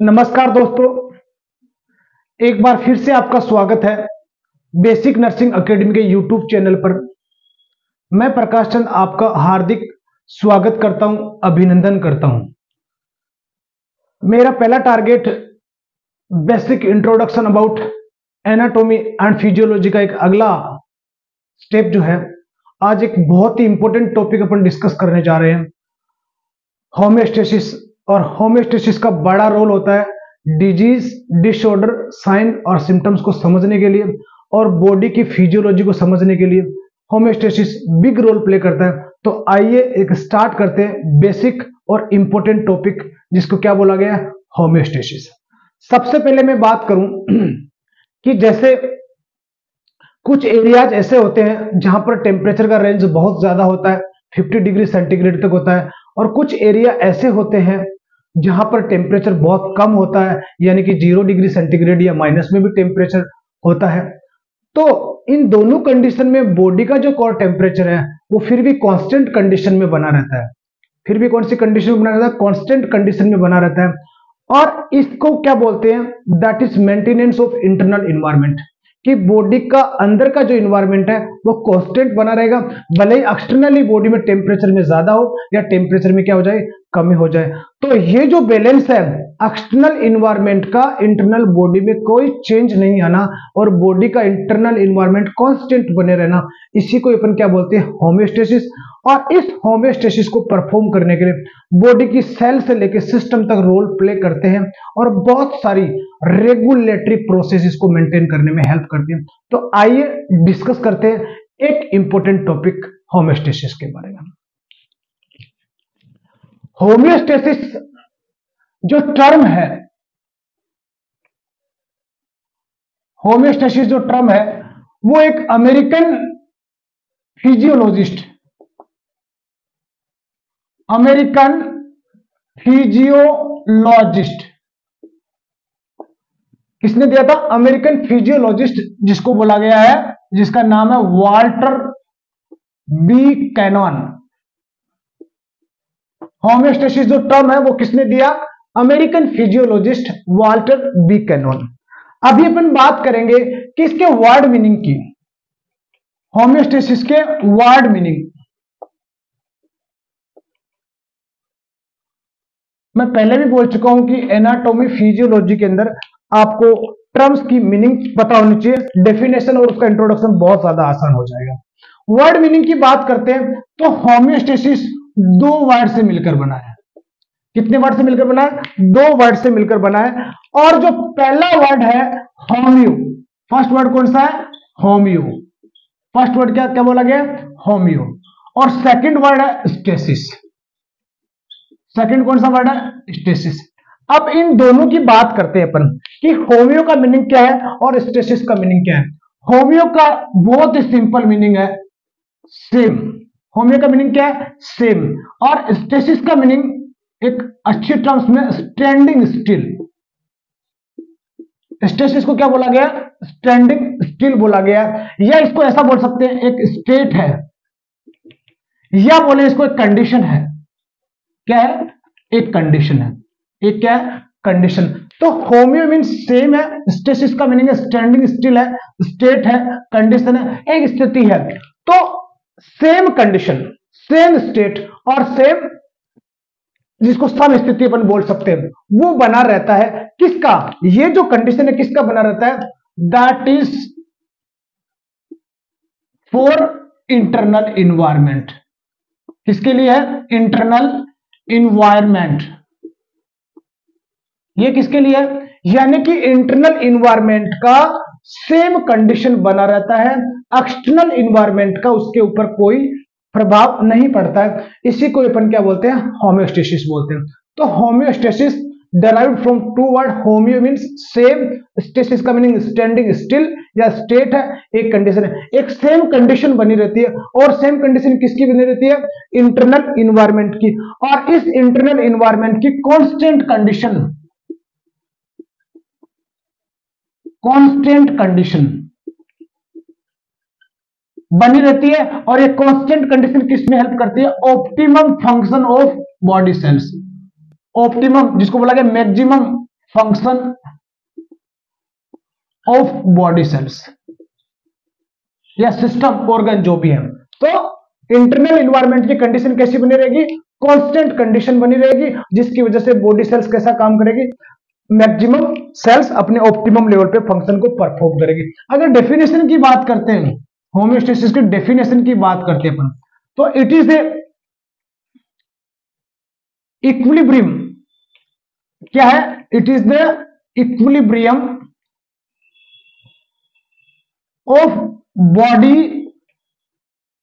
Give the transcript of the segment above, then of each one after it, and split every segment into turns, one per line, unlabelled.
नमस्कार दोस्तों, एक बार फिर से आपका स्वागत है बेसिक नर्सिंग एकेडमी के यूट्यूब चैनल पर। मैं प्रकाश चंद आपका हार्दिक स्वागत करता हूं, अभिनंदन करता हूं। मेरा पहला target basic introduction about anatomy and physiology का एक अगला स्टेप जो है, आज एक बहुत ही इंपॉर्टेंट टॉपिक अपन डिस्कस करने जा रहे हैं, होम्योस्टेसिस। और होम्योस्टेसिस का बड़ा रोल होता है डिजीज, डिसऑर्डर, साइन और सिम्टम्स को समझने के लिए और बॉडी की फिजियोलॉजी को समझने के लिए होम्योस्टेसिस बिग रोल प्ले करता है। तो आइए एक स्टार्ट करते हैं बेसिक और इंपॉर्टेंट टॉपिक, जिसको क्या बोला गया है, होम्योस्टेसिस। सबसे पहले मैं बात करूं कि जैसे कुछ एरियाज ऐसे होते हैं जहां पर टेम्परेचर का रेंज बहुत ज्यादा होता है, 50 डिग्री सेंटीग्रेड तक होता है, और कुछ एरिया ऐसे होते हैं जहां पर टेम्परेचर बहुत कम होता है, यानी कि 0 डिग्री सेंटीग्रेड या माइनस में भी टेम्परेचर होता है। तो इन दोनों कंडीशन में बॉडी का जो कोर टेम्परेचर है वो फिर भी कांस्टेंट कंडीशन में बना रहता है। फिर भी कौन सी कंडीशन में बना रहता है? कांस्टेंट कंडीशन में बना रहता है। और इसको क्या बोलते हैं? That is maintenance of internal environment, कि बॉडी का अंदर का जो इन्वायरमेंट है वो कांस्टेंट बना रहेगा, भले ही एक्सटर्नली बॉडी में टेम्परेचर में ज्यादा हो या टेम्परेचर में क्या हो जाए, कमी हो जाए। तो ये जो बैलेंस है एक्सटर्नल इन्वायरमेंट का, इंटरनल बॉडी में कोई चेंज नहीं आना और बॉडी का इंटरनल इन्वायरमेंट कांस्टेंट बने रहना, इसी को अपन क्या बोलते हैं, होम्योस्टेसिस। और इस होम्योस्टेसिस को परफॉर्म करने के लिए बॉडी की सेल से लेकर सिस्टम तक रोल प्ले करते हैं और बहुत सारी रेगुलेटरी प्रोसेसेस को मेंटेन करने में हेल्प करते हैं। तो आइए डिस्कस करते हैं एक इंपॉर्टेंट टॉपिक होम्योस्टेसिस के बारे में। होम्योस्टेसिस जो टर्म है, होम्योस्टेसिस जो टर्म है वो एक अमेरिकन फिजियोलॉजिस्ट, अमेरिकन फिजियोलॉजिस्ट किसने दिया था? अमेरिकन फिजियोलॉजिस्ट, जिसको बोला गया है, जिसका नाम है वाल्टर बी कैनॉन। होम्योस्टेसिस जो टर्म है वो किसने दिया? American physiologist Walter B Cannon. अभी अपन बात करेंगे कि इसके वर्ड मीनिंग की, होम्योस्टेसिस के वर्ड मीनिंग। मैं पहले भी बोल चुका हूं कि एनाटॉमी फिजियोलॉजी के अंदर आपको टर्म्स की मीनिंग पता होनी चाहिए, डेफिनेशन और उसका इंट्रोडक्शन बहुत ज्यादा आसान हो जाएगा। वर्ड मीनिंग की बात करते हैं तो होम्योस्टेसिस दो वर्ड से मिलकर बना है। कितने वर्ड से मिलकर बना है? दो वर्ड से मिलकर बना है। और जो पहला वर्ड है होम्यो, फर्स्ट वर्ड कौन सा है? होम्यो। फर्स्ट वर्ड क्या क्या बोला गया? होम्यो। और सेकंड वर्ड है स्टेसिस। सेकंड कौन सा वर्ड है? स्टेसिस। अब इन दोनों की बात करते हैं अपन कि होम्यो का मीनिंग क्या है और स्टेसिस का मीनिंग क्या है। होम्यो का बहुत ही सिंपल मीनिंग है सेम। होम्यो का मीनिंग क्या है? सेम। और स्टेसिस का मीनिंग एक अच्छी टर्म्स में स्टैंडिंग स्टिल। स्टेसिस को क्या बोला गया? स्टैंडिंग स्टिल बोला गया, या इसको ऐसा बोल सकते हैं एक स्टेट है, या बोले इसको एक कंडीशन है। क्या है? एक कंडीशन है। एक क्या है? कंडीशन। तो होम्यो मीन्स सेम है, स्टेसिस का मीनिंग है स्टैंडिंग स्टिल है, स्टेट है, कंडीशन है, एक स्थिति है। तो सेम कंडीशन, सेम स्टेट और सेम, जिसको सम स्थिति अपन बोल सकते हैं, वो बना रहता है। किसका? ये जो कंडीशन है किसका बना रहता है? That is for internal environment. किसके लिए है? Internal environment. ये किसके लिए है? यानी कि इंटरनल इन्वायरमेंट का सेम कंडीशन बना रहता है, एक्सटर्नल इन्वायरमेंट का उसके ऊपर कोई प्रभाव नहीं पड़ता है। इसी को अपन क्या बोलते हैं? होम्योस्टेसिस बोलते हैं। तो homeostasis derived from two word, homeo means same, stasis का मीनिंग स्टैंडिंग स्टिल या स्टेट है, एक कंडीशन है। एक सेम कंडीशन बनी रहती है, और सेम कंडीशन किसकी बनी रहती है? इंटरनल इन्वायरमेंट की। और इस इंटरनल इन्वायरमेंट की कांस्टेंट कंडीशन, कांस्टेंट कंडीशन बनी रहती है। और ये कांस्टेंट कंडीशन किसमें हेल्प करती है? Optimum function of body cells. Optimum, जिसको बोला गया maximum function of body cells या सिस्टम ऑर्गन जो भी है। तो इंटरनल इन्वायरमेंट की कंडीशन कैसी बनी रहेगी, कांस्टेंट कंडीशन बनी रहेगी, जिसकी वजह से बॉडी सेल्स कैसा काम करेगी, मैक्सिमम सेल्स अपने ऑप्टिमम लेवल पे फंक्शन को परफॉर्म करेगी। अगर डेफिनेशन की बात करते हैं, होम्योस्टेसिस की डेफिनेशन की बात करते हैं अपन, तो इट इज ए इक्विलिब्रियम, क्या है, it is the equilibrium of body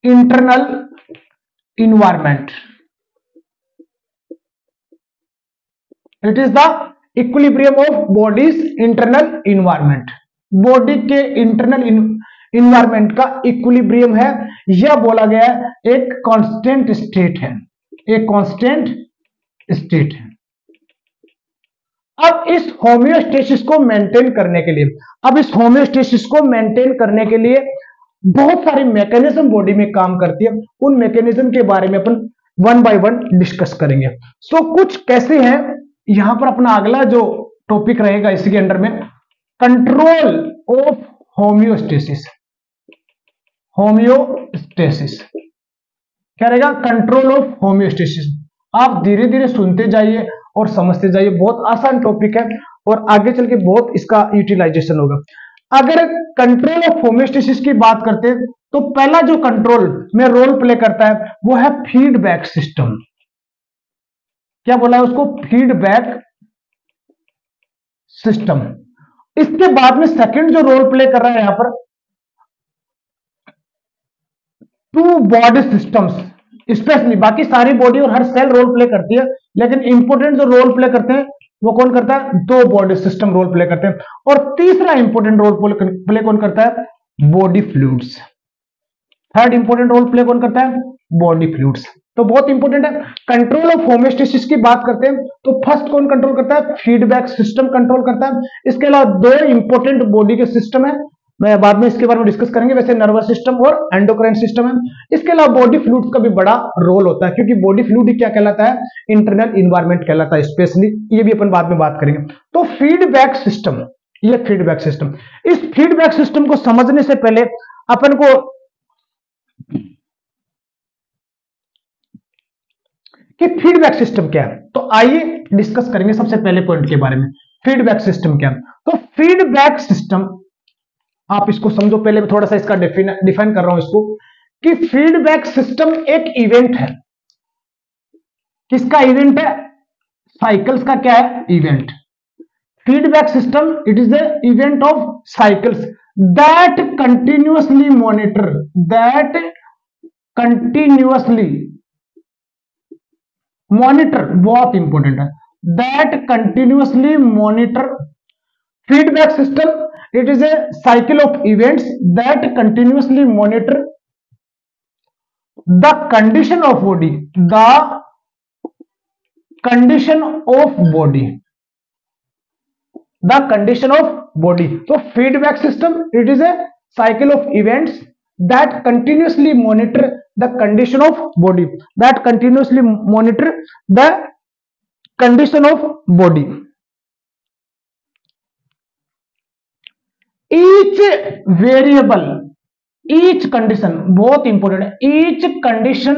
internal environment. It is the equilibrium of bodies internal environment. Body के इंटरनल इन्वायरमेंट का इक्विलिब्रियम है, यह बोला गया है एक कांस्टेंट स्टेट है, एक कांस्टेंट स्टेट है। अब इस होम्योस्टेसिस को मेंटेन करने के लिए, बहुत सारी मैकेनिज्म बॉडी में काम करती है, उन मैकेनिज्म के बारे में अपन वन बाय वन डिस्कस करेंगे। सो कुछ कैसे हैं, यहां पर अपना अगला जो टॉपिक रहेगा इसी के अंडर में कंट्रोल ऑफ होम्योस्टेसिस। होम्योस्टेसिस क्या रहेगा, कंट्रोल ऑफ होम्योस्टेसिस। आप धीरे धीरे सुनते जाइए और समझते जाइए, बहुत आसान टॉपिक है और आगे चल के बहुत इसका यूटिलाइजेशन होगा। अगर कंट्रोल ऑफ होम्योस्टेसिस की बात करते हैं तो पहला जो कंट्रोल में रोल प्ले करता है वो है फीडबैक सिस्टम। क्या बोला है उसको, फीडबैक सिस्टम। इसके बाद में सेकंड जो रोल प्ले कर रहा है यहां पर टू बॉडी सिस्टम्स, स्पेशली बाकी सारी बॉडी और हर सेल रोल प्ले करती है, लेकिन इंपॉर्टेंट जो रोल प्ले करते हैं वो कौन करता है, दो बॉडी सिस्टम रोल प्ले करते हैं। और तीसरा इंपॉर्टेंट रोल प्ले कौन करता है, body fluids. Third important role play कौन करता है, बॉडी फ्लूइड्स। तो बहुत इंपॉर्टेंट है। कंट्रोल ऑफ होम्योस्टेसिस की बात करते हैं तो फर्स्ट कौन कंट्रोल करता है, फीडबैक सिस्टम कंट्रोल करता है। इसके अलावा दो इंपॉर्टेंट बॉडी के सिस्टम है, मैं बाद में इसके बारे में डिस्कस करेंगे, वैसे नर्वस सिस्टम और एंडोक्राइन सिस्टम है। इसके अलावा बॉडी फ्लूइड्स का भी बड़ा रोल होता है, क्योंकि बॉडी फ्लूइड क्या कहलाता है, इंटरनल इन्वायरमेंट कहलाता है स्पेशली, ये भी अपन बाद में बात करेंगे। तो फीडबैक सिस्टम, ये फीडबैक सिस्टम, इस फीडबैक सिस्टम को समझने से पहले अपन को कि फीडबैक सिस्टम क्या है, तो आइए डिस्कस करेंगे सबसे पहले पॉइंट के बारे में, फीडबैक सिस्टम क्या है। तो फीडबैक सिस्टम आप इसको समझो, पहले मैं थोड़ा सा इसका डिफाइन कर रहा हूं इसको, कि फीडबैक सिस्टम एक इवेंट है। किसका इवेंट है, साइकिल्स का क्या है, event. Feedback system it is the event of cycles that continuously monitor, बहुत इंपॉर्टेंट है, that continuously monitor. Feedback system, it is a cycle of events that continuously monitor the condition of body, the condition of body. So feedback system, it is a cycle of events that continuously monitor the condition of body, each variable, each condition, बहुत important है, each condition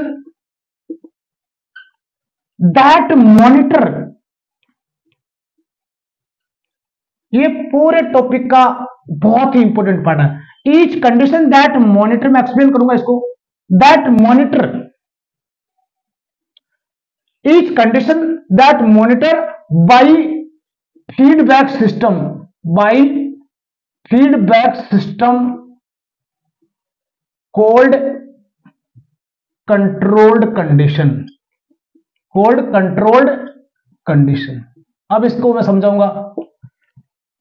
that monitor, ये पूरे topic का बहुत ही important part है। each condition that monitor, मैं explain करूंगा इसको, that monitor, each condition that monitor by feedback system, called controlled condition। अब इसको मैं समझाऊंगा,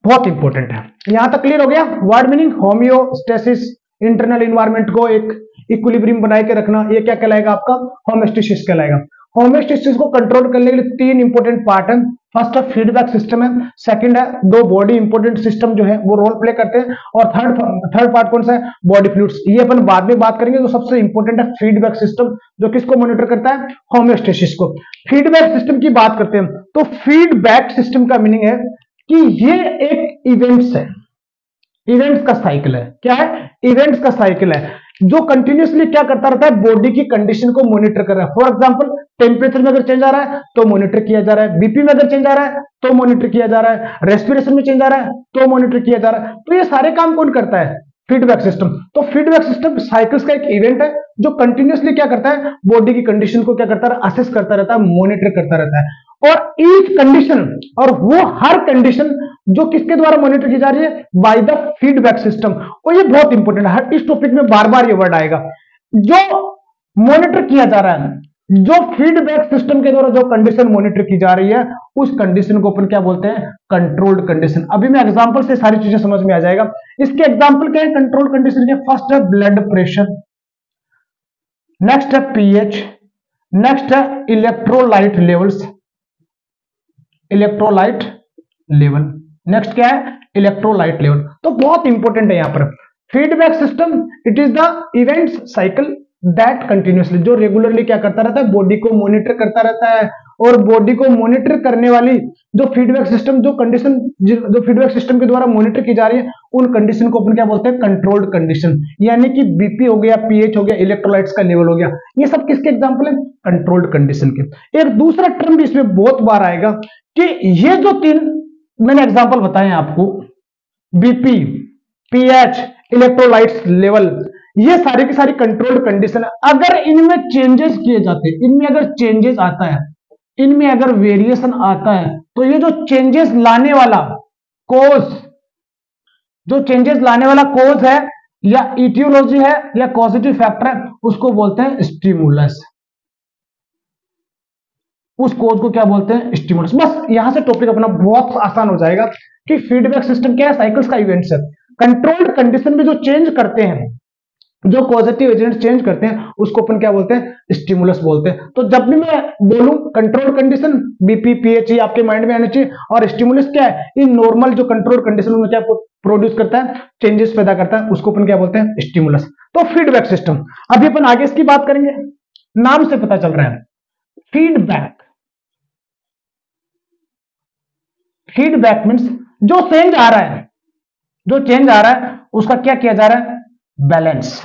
बहुत इंपॉर्टेंट है। यहां तक क्लियर हो गया word meaning, homeostasis, internal environment को एक इक्विलिब्रियम बना के रखना, ये क्या कहलाएगा, आपका होम्योस्टेसिस कहलाएगा। होम्योस्टेसिस को कंट्रोल करने के लिए तीन इंपॉर्टेंट पार्ट है। फर्स्ट है फीडबैक सिस्टम है, सेकंड है दो बॉडी इंपॉर्टेंट सिस्टम जो है वो रोल प्ले करते हैं, और थर्ड पार्ट कौन सा है, बॉडी फ्लूइड्स। ये अपन बाद में बात करेंगे। तो सबसे इंपॉर्टेंट है फीडबैक सिस्टम, जो किसको मॉनिटर करता है, होम्योस्टेसिस को। फीडबैक सिस्टम की बात करते हैं तो फीडबैक सिस्टम का मीनिंग है कि ये एक इवेंट्स है, इवेंट्स का साइकिल है। क्या है? इवेंट्स का साइकिल है जो कंटिन्यूसली क्या करता रहता है, बॉडी की कंडीशन को मॉनिटर कर रहा है। फॉर एग्जांपल टेम्परेचर में अगर चेंज आ रहा है तो मॉनिटर किया जा रहा है, बीपी में अगर चेंज आ रहा है तो मॉनिटर किया जा रहा है, रेस्पिरेशन में चेंज आ रहा है तो मॉनिटर किया जा रहा है। तो ये सारे काम कौन करता है? Feedback system. तो फीडबैक सिस्टम साइकिल्स का एक इवेंट है जो कंटिन्यूसली क्या करता है, बॉडी की कंडीशन को क्या करता है, असेस करता रहता है, मॉनिटर करता रहता है। और ईच कंडीशन, और वो हर कंडीशन जो किसके द्वारा मॉनिटर की जा रही है, बाय द फीडबैक सिस्टम। और ये बहुत इंपॉर्टेंट है, इस टॉपिक में बार बार ये वर्ड आएगा। जो मॉनिटर किया जा रहा है, जो फीडबैक सिस्टम के द्वारा जो कंडीशन मॉनिटर की जा रही है, उस कंडीशन को अपन क्या बोलते हैं, कंट्रोल्ड कंडीशन। अभी मैं एग्जांपल से सारी चीजें समझ में आ जाएगा। इसके एग्जांपल क्या है कंट्रोल्ड कंडीशन के? फर्स्ट है ब्लड प्रेशर, नेक्स्ट है पीएच, नेक्स्ट है electrolyte levels, electrolyte level, next क्या है, इलेक्ट्रोलाइट लेवल। तो बहुत इंपॉर्टेंट है यहां पर feedback system. It is the events cycle that continuously, जो रेगुलरली क्या करता रहता है, बॉडी को मॉनिटर करता रहता है। और बॉडी को मॉनिटर करने वाली जो फीडबैक सिस्टम, जो कंडीशन जो फीडबैक सिस्टम के द्वारा मॉनिटर की जा रही है, उन कंडीशन को अपन क्या बोलते हैं, कंट्रोल्ड कंडीशन। यानी कि बीपी हो गया, पीएच हो गया, इलेक्ट्रोलाइट्स का लेवल हो गया, ये सब किसके एग्जांपल है, कंट्रोल्ड कंडीशन के। एक दूसरा टर्म भी इसमें बहुत बार आएगा कि ये जो तीन मैंने एग्जांपल बताए आपको, बीपी, पीएच, इलेक्ट्रोलाइट्स लेवल, ये सारी की सारी कंट्रोल्ड कंडीशन है। अगर इनमें चेंजेस किए जाते हैं, इनमें अगर चेंजेस आता है, इनमें अगर वेरिएशन आता है, तो ये जो चेंजेस लाने वाला कोज, जो चेंजेस लाने वाला कोज है या इटियोलॉजी है या पॉजिटिव फैक्टर है, उसको बोलते हैं स्टिमुलस। उस कोज को क्या बोलते हैं, स्टिमुलस। बस यहां से टॉपिक अपना बहुत आसान हो जाएगा कि फीडबैक सिस्टम क्या है, साइकिल्स का इवेंट्स है। कंट्रोल्ड कंडीशन में जो चेंज करते हैं, जो पॉजिटिव एजेंट चेंज करते हैं, उसको अपन क्या बोलते हैं, स्टिमुलस बोलते हैं। तो जब भी मैं बोलूं कंट्रोल कंडीशन, बीपी पीएच आपके माइंड में आना चाहिए। और स्टिमुलस क्या है, इन नॉर्मल जो कंट्रोल कंडीशन में क्या प्रोड्यूस करता है, चेंजेस पैदा करता है, उसको अपन क्या बोलते हैं, स्टिमुलस। तो फीडबैक सिस्टम, अभी अपन आगे इसकी बात करेंगे। नाम से पता चल रहा है फीडबैक। फीडबैक मीन्स जो चेंज आ रहा है, जो चेंज आ रहा है उसका क्या किया जा रहा है, बैलेंस,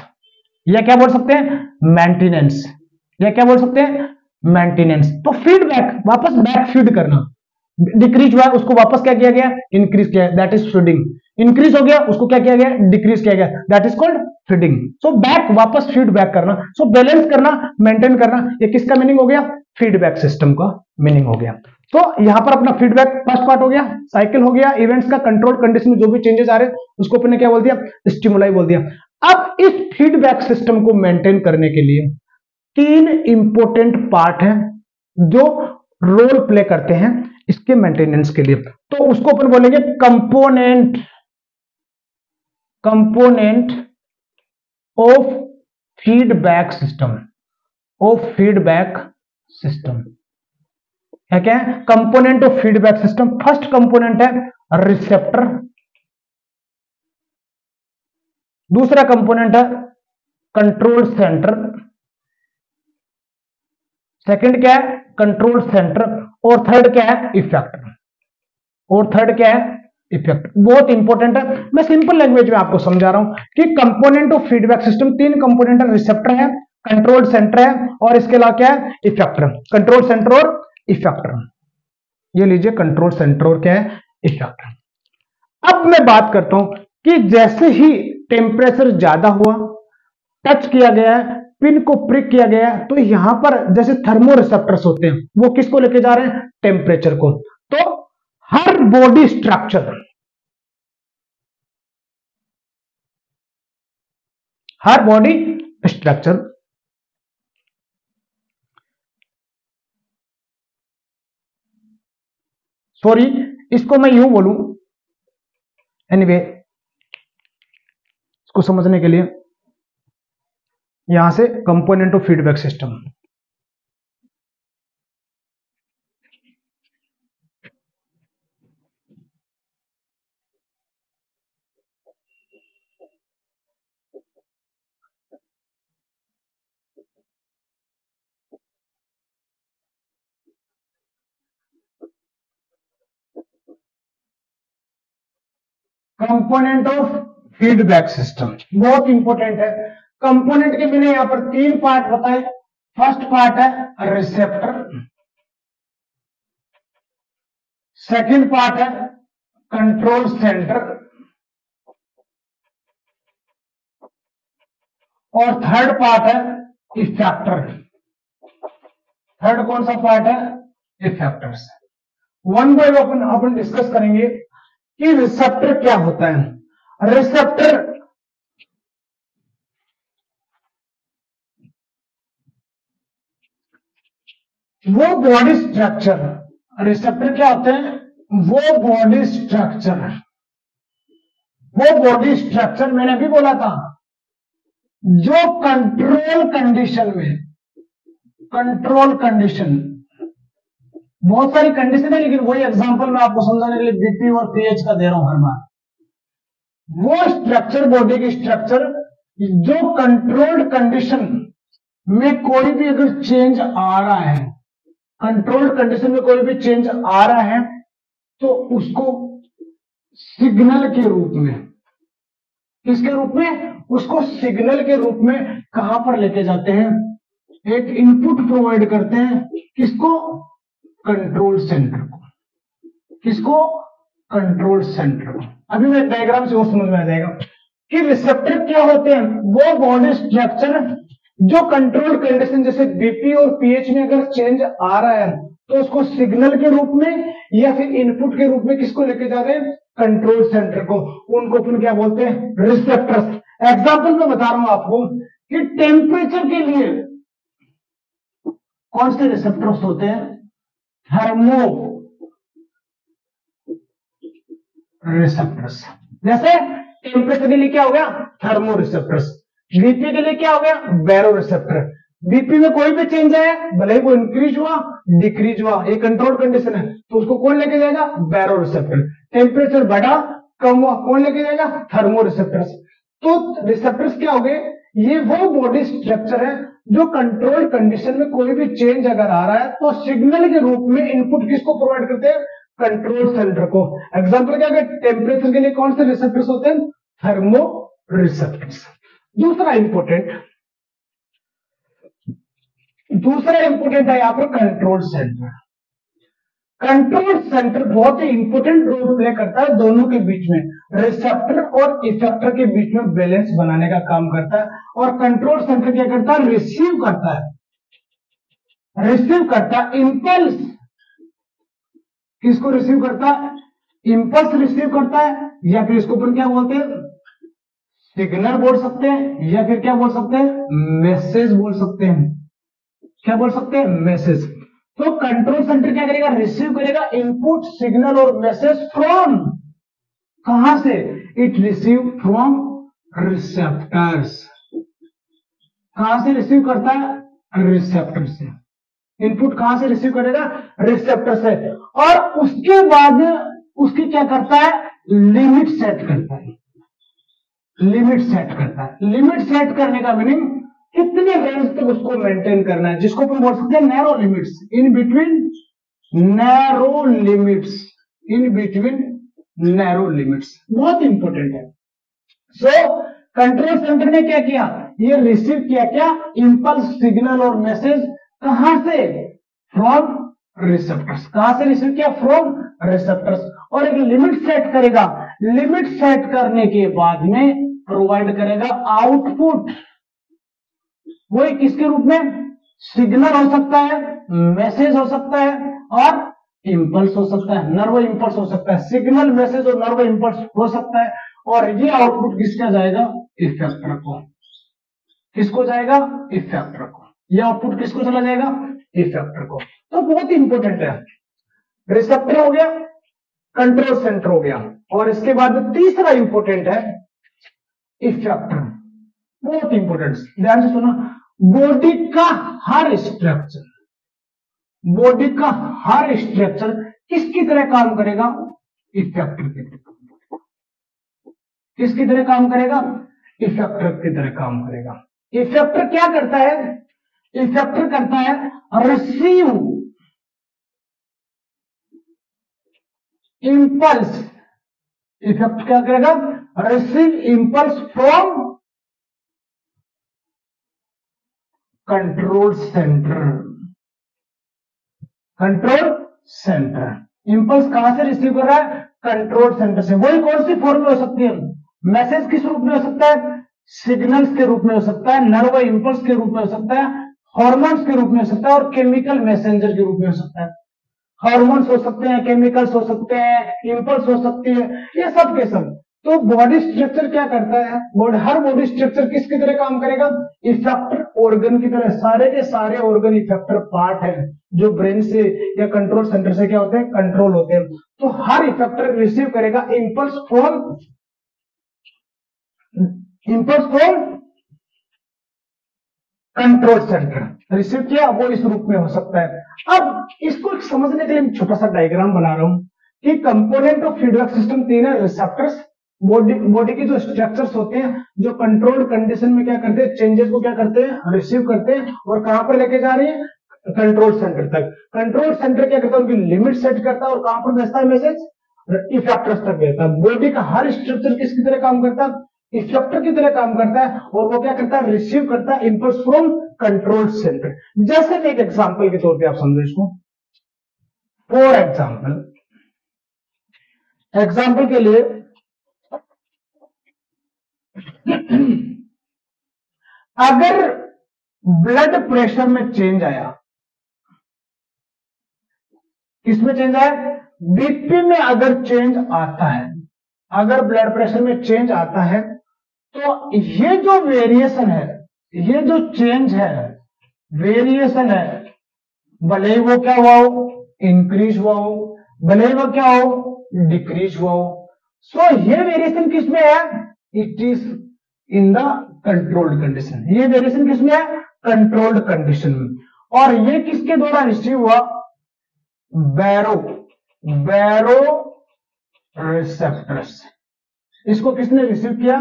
या क्या बोल सकते हैं, मेंटेनेंस, या क्या बोल सकते हैं, मेंटेनेंस। तो फीडबैक वापस बैक फीड करना, डिक्रीज हुआ है उसको वापस क्या किया गया, इंक्रीज किया, दैट इज फीडिंग। इंक्रीज हो गया उसको क्या किया गया, डिक्रीज किया गया, that is called feeding. So back, वापस फीडबैक करना, सो बैलेंस करना, मेंटेन करना, ये किसका मीनिंग हो गया, फीडबैक सिस्टम का मीनिंग हो गया। तो यहां पर अपना फीडबैक फर्स्ट पार्ट हो गया, साइकिल हो गया, इवेंट्स का कंट्रोल कंडीशन में जो भी चेंजेस आ रहे हैं उसको अपने क्या बोल दिया, स्टिमुलाई बोल दिया। अब इस फीडबैक सिस्टम को मेंटेन करने के लिए तीन इंपॉर्टेंट पार्ट हैं जो रोल प्ले करते हैं इसके मेंटेनेंस के लिए। तो उसको अपन बोलेंगे component, component of feedback system, of feedback system है। क्या है, component of feedback system. First component है रिसेप्टर, दूसरा कंपोनेंट है कंट्रोल सेंटर, सेकंड क्या है, कंट्रोल सेंटर, और थर्ड क्या है, इफेक्टर, और थर्ड क्या है, इफेक्ट। बहुत इंपॉर्टेंट है, मैं सिंपल लैंग्वेज में आपको समझा रहा हूं कि कंपोनेंट ऑफ फीडबैक सिस्टम तीन कंपोनेंट है, रिसेप्टर है, कंट्रोल सेंटर है, और इसके अलावा क्या है, इफेक्टर। कंट्रोल सेंटर और इफेक्टर, ये लीजिए कंट्रोल सेंटर और क्या है, इफेक्टर। अब मैं बात करता हूं कि जैसे ही टेम्परेचर ज्यादा हुआ, टच किया गया है, पिन को प्रिक किया गया है, तो यहां पर जैसे थर्मो रिसेप्टर्स होते हैं, वो किसको लेके जा रहे हैं, टेम्परेचर को। तो हर बॉडी स्ट्रक्चर, हर बॉडी स्ट्रक्चर, सॉरी इसको मैं यूं बोलूं, एनीवे इसको समझने के लिए यहां से component of feedback system, component of feedback system बहुत इंपॉर्टेंट है। कंपोनेंट के मैंने यहां पर 3 पार्ट बताए। फर्स्ट पार्ट है रिसेप्टर, सेकंड पार्ट है कंट्रोल सेंटर और थर्ड पार्ट है इफेक्टर। थर्ड कौन सा पार्ट है? Effectors. One by one upon discuss करेंगे कि रिसेप्टर क्या होता है। रिसेप्टर वो बॉडी स्ट्रक्चर, रिसेप्टर क्या होते हैं? वो बॉडी स्ट्रक्चर, वो बॉडी स्ट्रक्चर मैंने अभी बोला था जो कंट्रोल कंडीशन में, कंट्रोल कंडीशन, बहुत सारी कंडीशन है लेकिन वही एग्जांपल मैं आपको समझाने के लिए बीपी और पीएच का दे रहा हूं हर बार। वो स्ट्रक्चर, बॉडी की स्ट्रक्चर जो कंट्रोल्ड कंडीशन में कोई भी अगर चेंज आ रहा है, कंट्रोल्ड कंडीशन में कोई भी चेंज आ रहा है तो उसको सिग्नल के रूप में, किसके रूप में? उसको सिग्नल के रूप में कहां पर लेके जाते हैं? एक इनपुट प्रोवाइड करते हैं, किसको? कंट्रोल सेंटर को। किसको? कंट्रोल सेंटर को। अभी मैं डायग्राम से वो समझ में आ जाएगा कि रिसेप्टर क्या होते हैं। वो बॉडी स्ट्रक्चर जो कंट्रोल कंडीशन जैसे बीपी और पीएच में अगर चेंज आ रहा है तो उसको सिग्नल के रूप में या फिर इनपुट के रूप में किसको लेके जा रहे हैं? कंट्रोल सेंटर को। उनको अपन क्या बोलते हैं? रिसेप्टर्स। एग्जांपल में बता रहा हूं आपको कि टेम्परेचर के लिए कौन से रिसेप्टर्स होते हैं? Thermo receptors. जैसे टेम्परेचर के लिए क्या हो गया? Thermo receptors. बीपी के लिए क्या हो गया? बैरो रिसेप्टर। बीपी में कोई भी चेंज आया, भले ही वो इंक्रीज हुआ डिक्रीज हुआ, ये कंट्रोल कंडीशन है तो उसको कौन लेके जाएगा? बैरो रिसेप्टर। टेम्परेचर बढ़ा कम हुआ, कौन लेके जाएगा? Thermo receptors. तो रिसेप्टर्स क्या हो गए? ये वो बॉडी स्ट्रक्चर है जो कंट्रोल कंडीशन में कोई भी चेंज अगर आ रहा है तो सिग्नल के रूप में इनपुट किसको प्रोवाइड करते हैं? कंट्रोल सेंटर को। एग्जांपल क्या है? टेम्परेचर के लिए कौन से रिसेप्टर्स होते हैं? Thermo receptors. दूसरा इंपोर्टेंट है यहां पर कंट्रोल सेंटर। कंट्रोल सेंटर बहुत ही इंपोर्टेंट रोल प्ले करता है दोनों के बीच में, रिसेप्टर और इफेक्टर के बीच में बैलेंस बनाने का काम करता है। और कंट्रोल सेंटर क्या करता है? रिसीव करता है इंपल्स। किसको रिसीव करता है? इंपल्स रिसीव करता है, या फिर इसको अपन क्या बोलते हैं? सिग्नल बोल सकते हैं, या फिर क्या बोल सकते हैं? मैसेज बोल सकते हैं। क्या बोल सकते हैं? मैसेज। तो कंट्रोल सेंटर क्या करेगा? रिसीव करेगा इनपुट, सिग्नल और मैसेज फ्रॉम, कहां से? It receive from receptors. कहां से रिसीव करता है? रिसेप्टर से। इनपुट कहां से रिसीव करेगा? रिसेप्टर से। और उसके बाद उसकी क्या करता है? लिमिट सेट करता है। लिमिट सेट करने का मीनिंग कितने रेंज तक उसको मेंटेन करना है, जिसको अपन बोल सकते हैं narrow limits. In between narrow limits बहुत इंपॉर्टेंट है। सो कंट्रोल सेंटर ने क्या किया? ये रिसीव किया क्या? इंपल्स, सिग्नल और मैसेज। कहां से? From receptors. कहां से रिसीव किया? From receptors. और एक लिमिट सेट करेगा। लिमिट सेट करने के बाद में प्रोवाइड करेगा आउटपुट। वो किसके रूप में? सिग्नल हो सकता है, मैसेज हो सकता है और इंपल्स हो सकता है, नर्व इंपल्स हो सकता है। सिग्नल, मैसेज और नर्व इंपल्स हो सकता है। और ये आउटपुट किसका जाएगा? इफेक्टर को। किसको जाएगा? इफेक्टर को। ये आउटपुट किसको चला जाएगा? इफेक्टर को। तो बहुत इंपॉर्टेंट है। रिसेप्टर हो गया, कंट्रोल सेंटर हो गया, और इसके बाद तीसरा इंपॉर्टेंट है इफेक्टर। बहुत इंपॉर्टेंट, ध्यान से सुना। बॉडी का हर स्ट्रक्चर किसकी तरह काम करेगा? इफेक्टर की तरह। किसकी तरह काम करेगा? इफेक्टर की तरह काम करेगा। इफेक्टर क्या करता है? इफेक्टर करता है रिसीव इंपल्स इफेक्ट क्या करेगा, receive impulse from control centre, control centre impulse कहां से रिसीव कर रहा है, कंट्रोल सेंटर से। वही कौन सी फॉर्म में हो सकती है, मैसेज किस रूप में हो सकता है, सिग्नल्स के रूप में हो सकता है, नर्व इंपल्स के रूप में हो सकता है, हॉर्मोन्स के रूप में हो सकता है, और केमिकल मैसेंजर के रूप में हो सकता है। हार्मोन्स हो सकते हैं, केमिकल्स हो सकते हैं, इंपल्स हो सकती है, ये सब के सब। तो बॉडी स्ट्रक्चर क्या करता है, हर बॉडी स्ट्रक्चर किसकी तरह काम करेगा, इफेक्टर ऑर्गन की तरह। सारे के सारे ऑर्गन इफेक्टर पार्ट है जो ब्रेन से या कंट्रोल सेंटर से क्या होते हैं, कंट्रोल होते हैं। तो हर इफेक्टर रिसीव करेगा impulse from control centre. Receive किया, वो इस रूप में हो सकता है। अब इसको समझने के लिए मैं छोटा सा डायग्राम बना रहा हूं कि कंपोनेंट ऑफ फीडबैक सिस्टम तीन है, रिसेप्टर्स, बॉडी की जो स्ट्रक्चर्स होते हैं जो कंट्रोल्ड कंडीशन में क्या करते हैं, चेंजेस को क्या करते हैं, रिसीव करते हैं और कहां पर लेके जा रही है, कंट्रोल सेंटर तक। कंट्रोल सेंटर क्या करता है, उनकी लिमिट सेट करता है और कहां पर भेजता है मैसेज, इफेक्टर्स तक भेजता है। बॉडी का हर स्ट्रक्चर किसकी तरह काम करता है, इफेक्टर की तरह काम करता है, और वो क्या करता है, रिसीव करता है इंपल्स फ्रॉम कंट्रोल सेंटर। जैसे एक एग्जांपल के तौर पे आप समझो इसको। फॉर एग्जांपल के लिए अगर ब्लड प्रेशर में चेंज आया, किसमें चेंज आया, बीपी में अगर चेंज आता है, अगर ब्लड प्रेशर में चेंज आता है, तो ये जो वेरिएशन है, ये जो चेंज है, वेरिएशन है, भले ही वो क्या हुआ हो, इंक्रीज हुआ हो, भले ही वो क्या हो, डिक्रीज हुआ हो। सो ये वेरिएशन किसमें है, it is in the controlled condition. ये वेरिएशन किसमें है, कंट्रोल्ड कंडीशन में। और ये किसके द्वारा रिसीव हुआ, बैरो बैरो रिसेप्टर्स। इसको किसने रिसीव किया,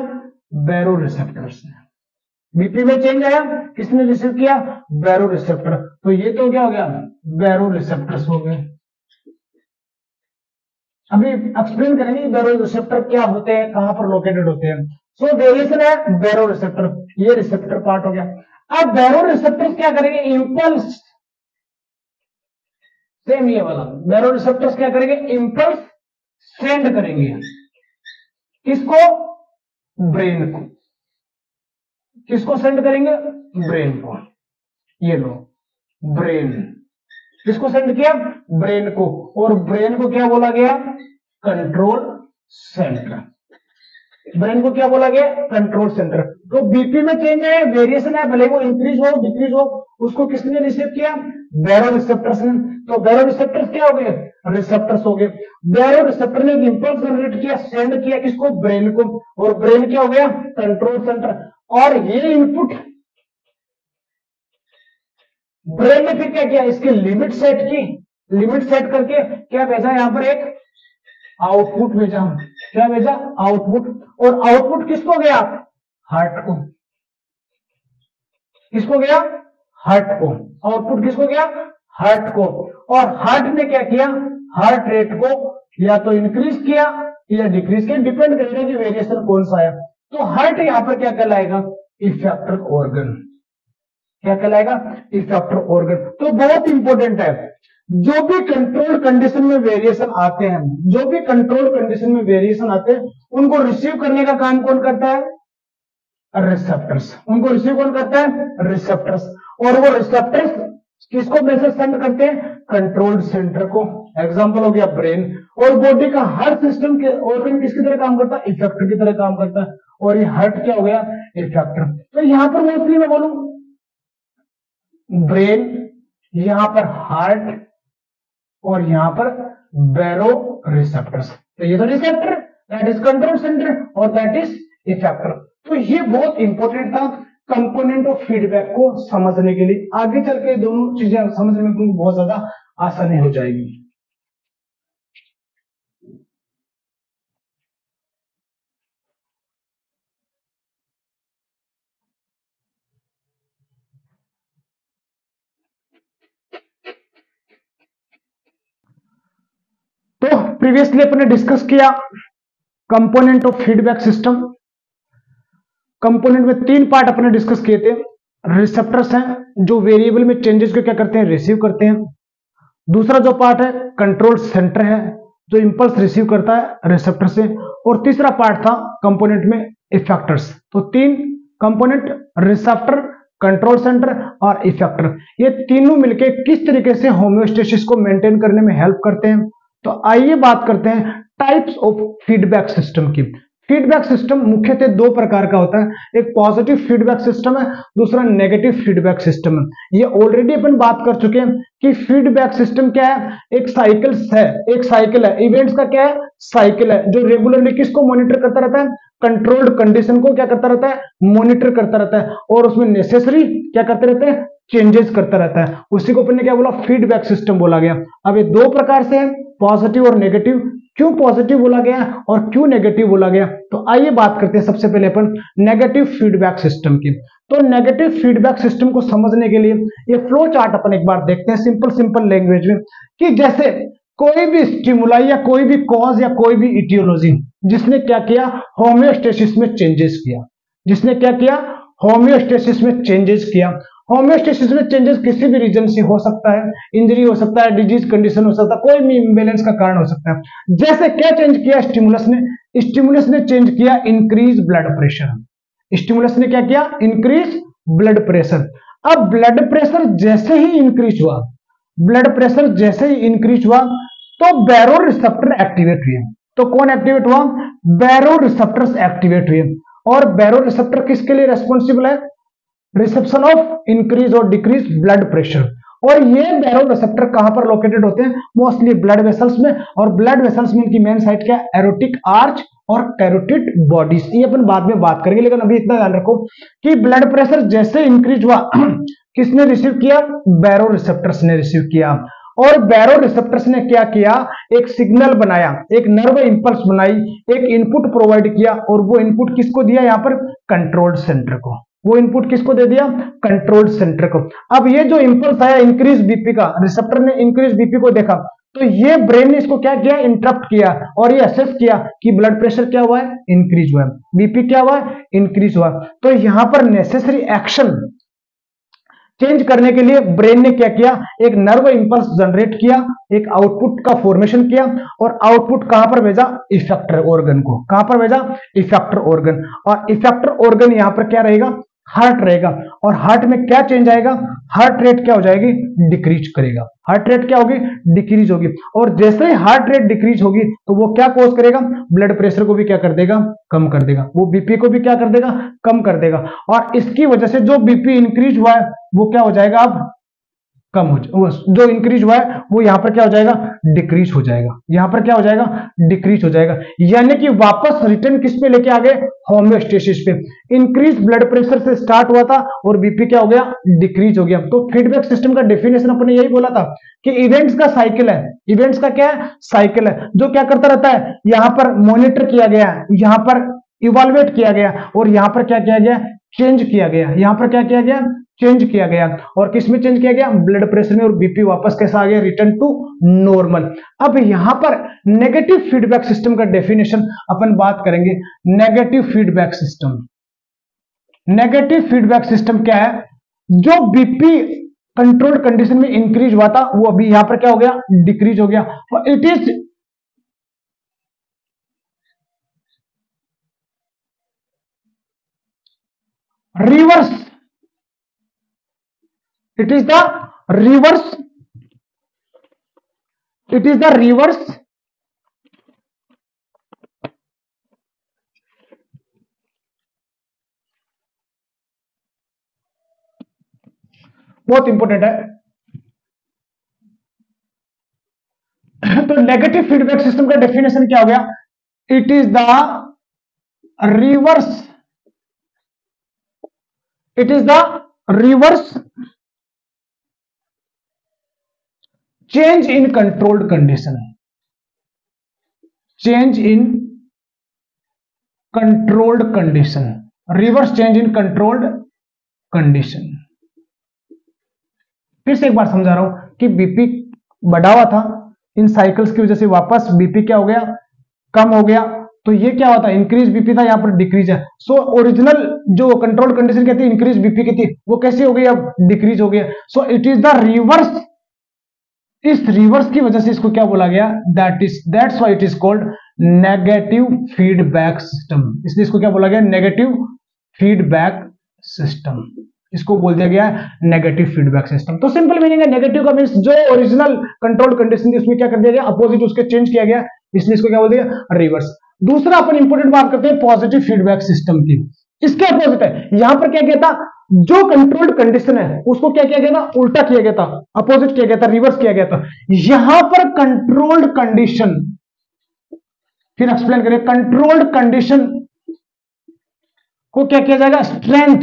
बैरो रिसेप्टर्स ने। बीपी में चेंज आया, किसने रिसीव किया, बैरो रिसेप्टर। तो ये तो क्या हो गया, बैरो रिसेप्टर्स हो गए। अभी एक्सप्लेन करेंगे बैरो रिसेप्टर क्या होते हैं, कहां पर लोकेटेड होते हैं। सो वेरिएशन है बैरो रिसेप्टर, ये रिसेप्टर पार्ट हो गया। अब बैरो रिसेप्टर्स क्या करेंगे, इंपल्स, सेम ये वाला, बैरो रिसेप्टर्स क्या करेंगे, इंपल्स सेंड करेंगे, किसको, ब्रेन को। किसको सेंड करेंगे, ब्रेन को। ये लो, ब्रेन, किसको सेंड किया, ब्रेन को। और ब्रेन को क्या बोला गया, कंट्रोल सेंटर। ब्रेन को क्या बोला गया, कंट्रोल सेंटर। तो बीपी में चेंज है, वेरिएशन है, भले वो इंक्रीज हो डिक्रीज हो, उसको किसने रिसीव किया, बैरो रिसेप्टर्स ने। तो बैरो रिसेप्टर्स क्या हो गए, रिसेप्टर्स हो गए। बैरो रिसेप्टर ने इंपल्स जनरेट किया, सेंड किया किसको, ब्रेन को, और ब्रेन क्या हो गया, कंट्रोल सेंटर। और ये इनपुट ब्रेन ने फिर क्या किया, इसकी लिमिट सेट की, लिमिट सेट करके क्या भेजा, यहां पर एक आउटपुट भेजा। क्या भेजा, आउटपुट। और आउटपुट किसको गया, हार्ट को। किसको गया, हार्ट को। आउटपुट किसको गया, हार्ट को। और हार्ट ने क्या किया, हार्ट रेट को या तो इंक्रीज किया या डिक्रीज किया, डिपेंड करेगा कि वेरिएशन कौन सा आया। तो हार्ट यहां पर क्या कहलाएगा, इफेक्टर ऑर्गन। क्या कहलाएगा, इफेक्टर ऑर्गन। तो बहुत इंपॉर्टेंट है, जो भी कंट्रोल कंडीशन में वेरिएशन आते हैं, जो भी कंट्रोल कंडीशन में वेरिएशन आते हैं, उनको रिसीव करने का काम कौन करता है, रिसेप्टर्स। उनको रिसीव कौन करता है, रिसेप्टर्स। और वो रिसेप्टर्स किसको मैसेज सेंड करते हैं, कंट्रोल सेंटर को। एग्जांपल हो गया ब्रेन। और बॉडी का हर सिस्टम के ऑर्गन किसकी तरह काम करता है, इफेक्टर की तरह काम करता है। और ये हार्ट क्या हो गया, इफेक्टर। तो यहां पर मोस्टली मैं बोलूं ब्रेन, यहां पर हार्ट, और यहां पर बैरो रिसेप्टर्स। तो ये तो receptor, that is control centre, और दैट इज इफेक्टर। तो ये बहुत इंपॉर्टेंट था कंपोनेंट ऑफ फीडबैक को समझने के लिए। आगे चल के दोनों चीजें समझने में तुमको बहुत ज्यादा आसानी हो जाएगी। तो प्रीवियसली अपने डिस्कस किया component of feedback system. Component में 3 पार्ट अपने डिस्कस किए थे। रिसेप्टर्स हैं जो वेरिएबल में चेंजेस को क्या करते हैं, रिसीव करते हैं। दूसरा जो पार्ट है कंट्रोल सेंटर है जो इंपल्स रिसीव करता है रिसेप्टर से। और तीसरा पार्ट था कंपोनेंट में इफेक्टर्स। तो 3 कंपोनेंट, रिसेप्टर, कंट्रोल सेंटर और इफेक्टर, ये तीनों मिलके किस तरीके से होम्योस्टेसिस को मेंटेन करने में हेल्प करते हैं। तो आइए बात करते हैं टाइप्स ऑफ फीडबैक सिस्टम की। फीडबैक सिस्टम मुख्यतः 2 प्रकार का होता है, एक पॉजिटिव फीडबैक सिस्टम है, दूसरा नेगेटिव फीडबैक सिस्टम है। ये ऑलरेडी अपन बात कर चुके हैं कि फीडबैक सिस्टम क्या है, एक साइकिल है, इवेंट्स का क्या है, साइकिल है, जो रेगुलरली किसको मॉनिटर करता रहता है, कंट्रोल्ड कंडीशन को क्या करता रहता है, मॉनिटर करता रहता है, और उसमें नेसेसरी क्या करते रहते हैं, चेंजेस करता रहता है। उसी को अपन ने क्या बोला, फीडबैक सिस्टम बोला गया। अब ये 2 प्रकार से है, पॉजिटिव और नेगेटिव। क्यों पॉजिटिव बोला गया और क्यों नेगेटिव बोला गया, तो आइए बात करते हैं सबसे पहले अपन नेगेटिव फीडबैक सिस्टम की। तो नेगेटिव फीडबैक सिस्टम को समझने के लिए ये फ्लो चार्ट अपन एक बार देखते हैं सिंपल लैंग्वेज में, कि जैसे कोई भी स्टिमुलाई या कोई भी कॉज या कोई भी इटियोलॉजी जिसने क्या किया, होम्योस्टेसिस में चेंजेस किया, जिसने क्या किया, होम्योस्टेसिस में चेंजेस किया। होम्योस्टेसिस में चेंजेस किसी भी रीजन से हो सकता है, इंजरी हो सकता है, डिजीज कंडीशन हो सकता है, कोई भी इम्बैलेंस का कारण हो सकता है। जैसे क्या चेंज किया स्टिमुलस ने चेंज किया इंक्रीज ब्लड प्रेशर। स्टिमुलस ने क्या किया, इंक्रीज ब्लड प्रेशर। अब ब्लड प्रेशर जैसे ही इंक्रीज हुआ, तो बैरो रिसेप्टर एक्टिवेट हुए। तो कौन एक्टिवेट हुआ, बैरो रिसेप्टर्स एक्टिवेट हुए। और बैरो रिसेप्टर किसके लिए रेस्पॉन्सिबल है, रिसेप्शन ऑफ इंक्रीज और डिक्रीज ब्लड प्रेशर। और ये बैरो रिसेप्टर कहां पर लोकेटेड होते हैं, मोस्टली ब्लड वेसल्स में। और ब्लड वेसल्स में इनकी मेन साइट क्या है, एरोटिक आर्च और कैरोटिड बॉडीज। ये अपन बाद में बात करेंगे, लेकिन अभी इतना ध्यान रखो कि ब्लड प्रेशर जैसे इंक्रीज हुआ किसने रिसीव किया, बैरो रिसेप्टर्स ने रिसीव किया। और बैरो रिसेप्टर्स ने क्या किया, एक सिग्नल बनाया, एक नर्व इंपल्स बनाई, एक इनपुट प्रोवाइड किया। और वो इनपुट किसको दिया, यहां पर कंट्रोल सेंटर को। वो इनपुट किसको दे दिया, कंट्रोल सेंटर को। अब ये जो इंपल्स आया इंक्रीज बीपी का, रिसेप्टर ने इंक्रीज बीपी को देखा, तो ये ब्रेन ने इसको क्या किया, इंटरप्ट किया और ये असेस किया कि ब्लड प्रेशर क्या हुआ है, इंक्रीज हुआ है, बीपी क्या हुआ है, इंक्रीज हुआ। तो यहां पर नेसेसरी एक्शन चेंज करने के लिए ब्रेन ने क्या किया, एक नर्व इंपल्स जनरेट किया, एक आउटपुट का फॉर्मेशन किया। और आउटपुट कहां पर भेजा, इफेक्टर ऑर्गन को। कहां पर भेजा, इफेक्टर ऑर्गन। और इफेक्टर ऑर्गन यहां पर क्या रहेगा, हार्ट रहेगा। और हार्ट में क्या चेंज आएगा, हार्ट रेट क्या हो जाएगी, डिक्रीज करेगा। हार्ट रेट क्या होगी, डिक्रीज होगी। और जैसे ही हार्ट रेट डिक्रीज होगी तो वो क्या कॉज करेगा, ब्लड प्रेशर को भी क्या कर देगा, कम कर देगा। वो बीपी को भी क्या कर देगा, कम कर देगा। और इसकी वजह से जो बीपी इंक्रीज हुआ है वो क्या हो जाएगा, अब कम हो जाए, जो इंक्रीज हुआ है वो यहां पर क्या हो जाएगा, डिक्रीज हो जाएगा। यहां पर क्या हो जाएगा, डिक्रीज हो जाएगा। यानी कि वापस रिटर्न किस पे लेके आ गए, होम्योस्टेसिस पे। इंक्रीज ब्लड प्रेशर से स्टार्ट हुआ था और बीपी क्या हो गया, डिक्रीज हो गया। तो फीडबैक सिस्टम का डेफिनेशन अपने यही बोला था कि इवेंट्स का साइकिल है, इवेंट्स का क्या है, साइकिल है, जो क्या करता रहता है, यहां पर मॉनिटर किया गया, यहां पर इवॉल्वेट किया गया, और यहां पर क्या किया गया, चेंज किया गया। यहां पर क्या किया गया, चेंज किया गया। और किसमें चेंज किया गया, ब्लड प्रेशर में। और बीपी वापस कैसा आ गया, रिटर्न टू नॉर्मल। अब यहां पर नेगेटिव फीडबैक सिस्टम का डेफिनेशन अपन बात करेंगे। Negative feedback system, negative feedback system क्या है, जो बीपी कंट्रोल कंडीशन में इंक्रीज हुआ था वो अभी यहां पर क्या हो गया, डिक्रीज हो गया। It is reverse, it is the reverse, it is the reverse बहुत इंपॉर्टेंट है। तो नेगेटिव फीडबैक सिस्टम का डेफिनेशन क्या हो गया, it is the reverse, it is the reverse change in controlled condition, change in controlled condition, reverse change in controlled condition. फिर से एक बार समझा रहा हूं कि बीपी बढ़ा हुआ था, इन साइकिल्स की वजह से वापस बीपी क्या हो गया, कम हो गया। तो ये क्या होता है, इंक्रीज बीपी था, यहाँ पर डिक्रीज है। सो ओरिजिनल जो कंट्रोल कंडीशन कहती है इंक्रीज बीपी की थी, वो कैसी हो गई, अब डिक्रीज हो गया। So it is the reverse. इस रिवर्स की वजह से इसको क्या बोला गया, that's why it is called negative feedback system. इसलिए इसको क्या बोला गया, नेगेटिव फीडबैक सिस्टम। इसको बोल दिया गया नेगेटिव फीडबैक सिस्टम। तो सिंपल मीनिंग है नेगेटिव का मींस जो ओरिजिनल कंट्रोल कंडीशन थी उसमें क्या कर दिया गया, अपोजिट उसके चेंज किया गया, इसलिए इसको क्या बोल दिया, रिवर्स। दूसरा अपन इंपोर्टेंट बात करते हैं पॉजिटिव फीडबैक सिस्टम की। इसके अपोजिट है, यहां पर क्या किया था, जो कंट्रोल्ड कंडीशन है उसको क्या किया गया था, उल्टा किया गया था, अपोजिट किया गया था, रिवर्स किया गया था। यहां पर कंट्रोल्ड कंडीशन, फिर एक्सप्लेन करें, कंट्रोल्ड कंडीशन को क्या किया जाएगा, स्ट्रेंथ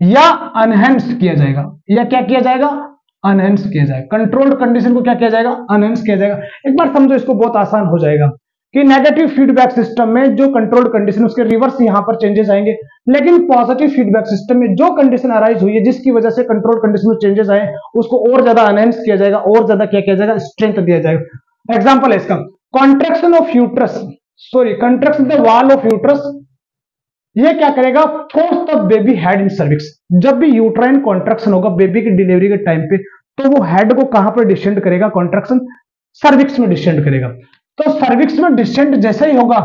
या अनहेंस किया जाएगा, या क्या किया जाएगा, अनहेंस किया जाएगा। कंट्रोल्ड कंडीशन को क्या किया जाएगा, अनहेंस किया जाएगा। एक बार समझो, इसको बहुत आसान हो जाएगा कि नेगेटिव फीडबैक सिस्टम में जो कंट्रोल्ड कंडीशन उसके रिवर्स यहां पर चेंजेस आएंगे, लेकिन पॉजिटिव फीडबैक सिस्टम में जो कंडीशन अराइज हुई है जिसकी वजह से कंट्रोल कंडीशन में चेंजेस आए, उसको और ज्यादा अनहेंस किया जाएगा, और ज्यादा क्या किया जाएगा, स्ट्रेंथ दिया जाएगा। एग्जांपल है इसका, contraction of uterus, sorry contraction the wall of uterus, ये क्या करेगा, force the baby head in cervix. जब भी यूट्राइन कॉन्ट्रैक्शन होगा बेबी की डिलीवरी के टाइम पे, तो वो हेड को कहां पर डिस्टेंड करेगा, कॉन्ट्रैक्शन सर्विक्स में डिस्टेंड करेगा। तो सर्विक्स में डिस्टेंड जैसे ही होगा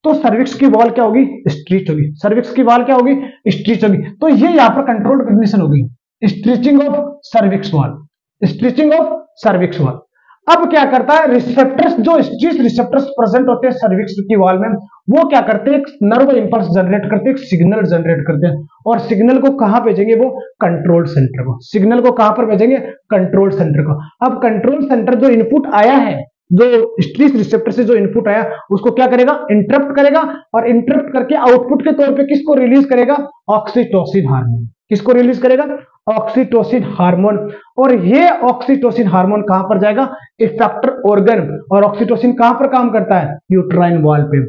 तो सर्विक्स की वॉल क्या होगी, स्ट्रीच होगी, सर्विक्स की वॉल क्या होगी, स्ट्रीच होगी। तो ये यहां पर कंट्रोल्ड कंडीशन होगी, stretching of cervix wall, stretching of cervix wall. अब क्या करता है, रिसेप्टर्स, जो स्ट्रीच रिसेप्टर्स प्रेजेंट होते हैं सर्विक्स की वॉल में, वो क्या करते हैं, एक नर्व इंपल्स जनरेट करते हैं, एक सिग्नल जनरेट करते हैं, और सिग्नल को कहां भेजेंगे, वो कंट्रोल सेंटर को। सिग्नल को कहां पर भेजेंगे, कंट्रोल सेंटर को। अब कंट्रोल सेंटर जो इनपुट आया है, जो स्ट्रीच रिसेप्टर से जो इनपुट आया, उसको क्या करेगा, इंटरप्ट करेगा, और इंटरप्ट करके आउटपुट के तौर पे किसको रिलीज करेगा, ऑक्सीटोसिन हार्मोन। किसको रिलीज करेगा, ऑक्सीटोसिन हार्मोन। और ये ऑक्सीटोसिन हार्मोन कहां पर जाएगा, इफेक्टर ऑर्गन। और ऑक्सीटोसिन कहां पर काम करता है, यूट्राइन वॉल पे।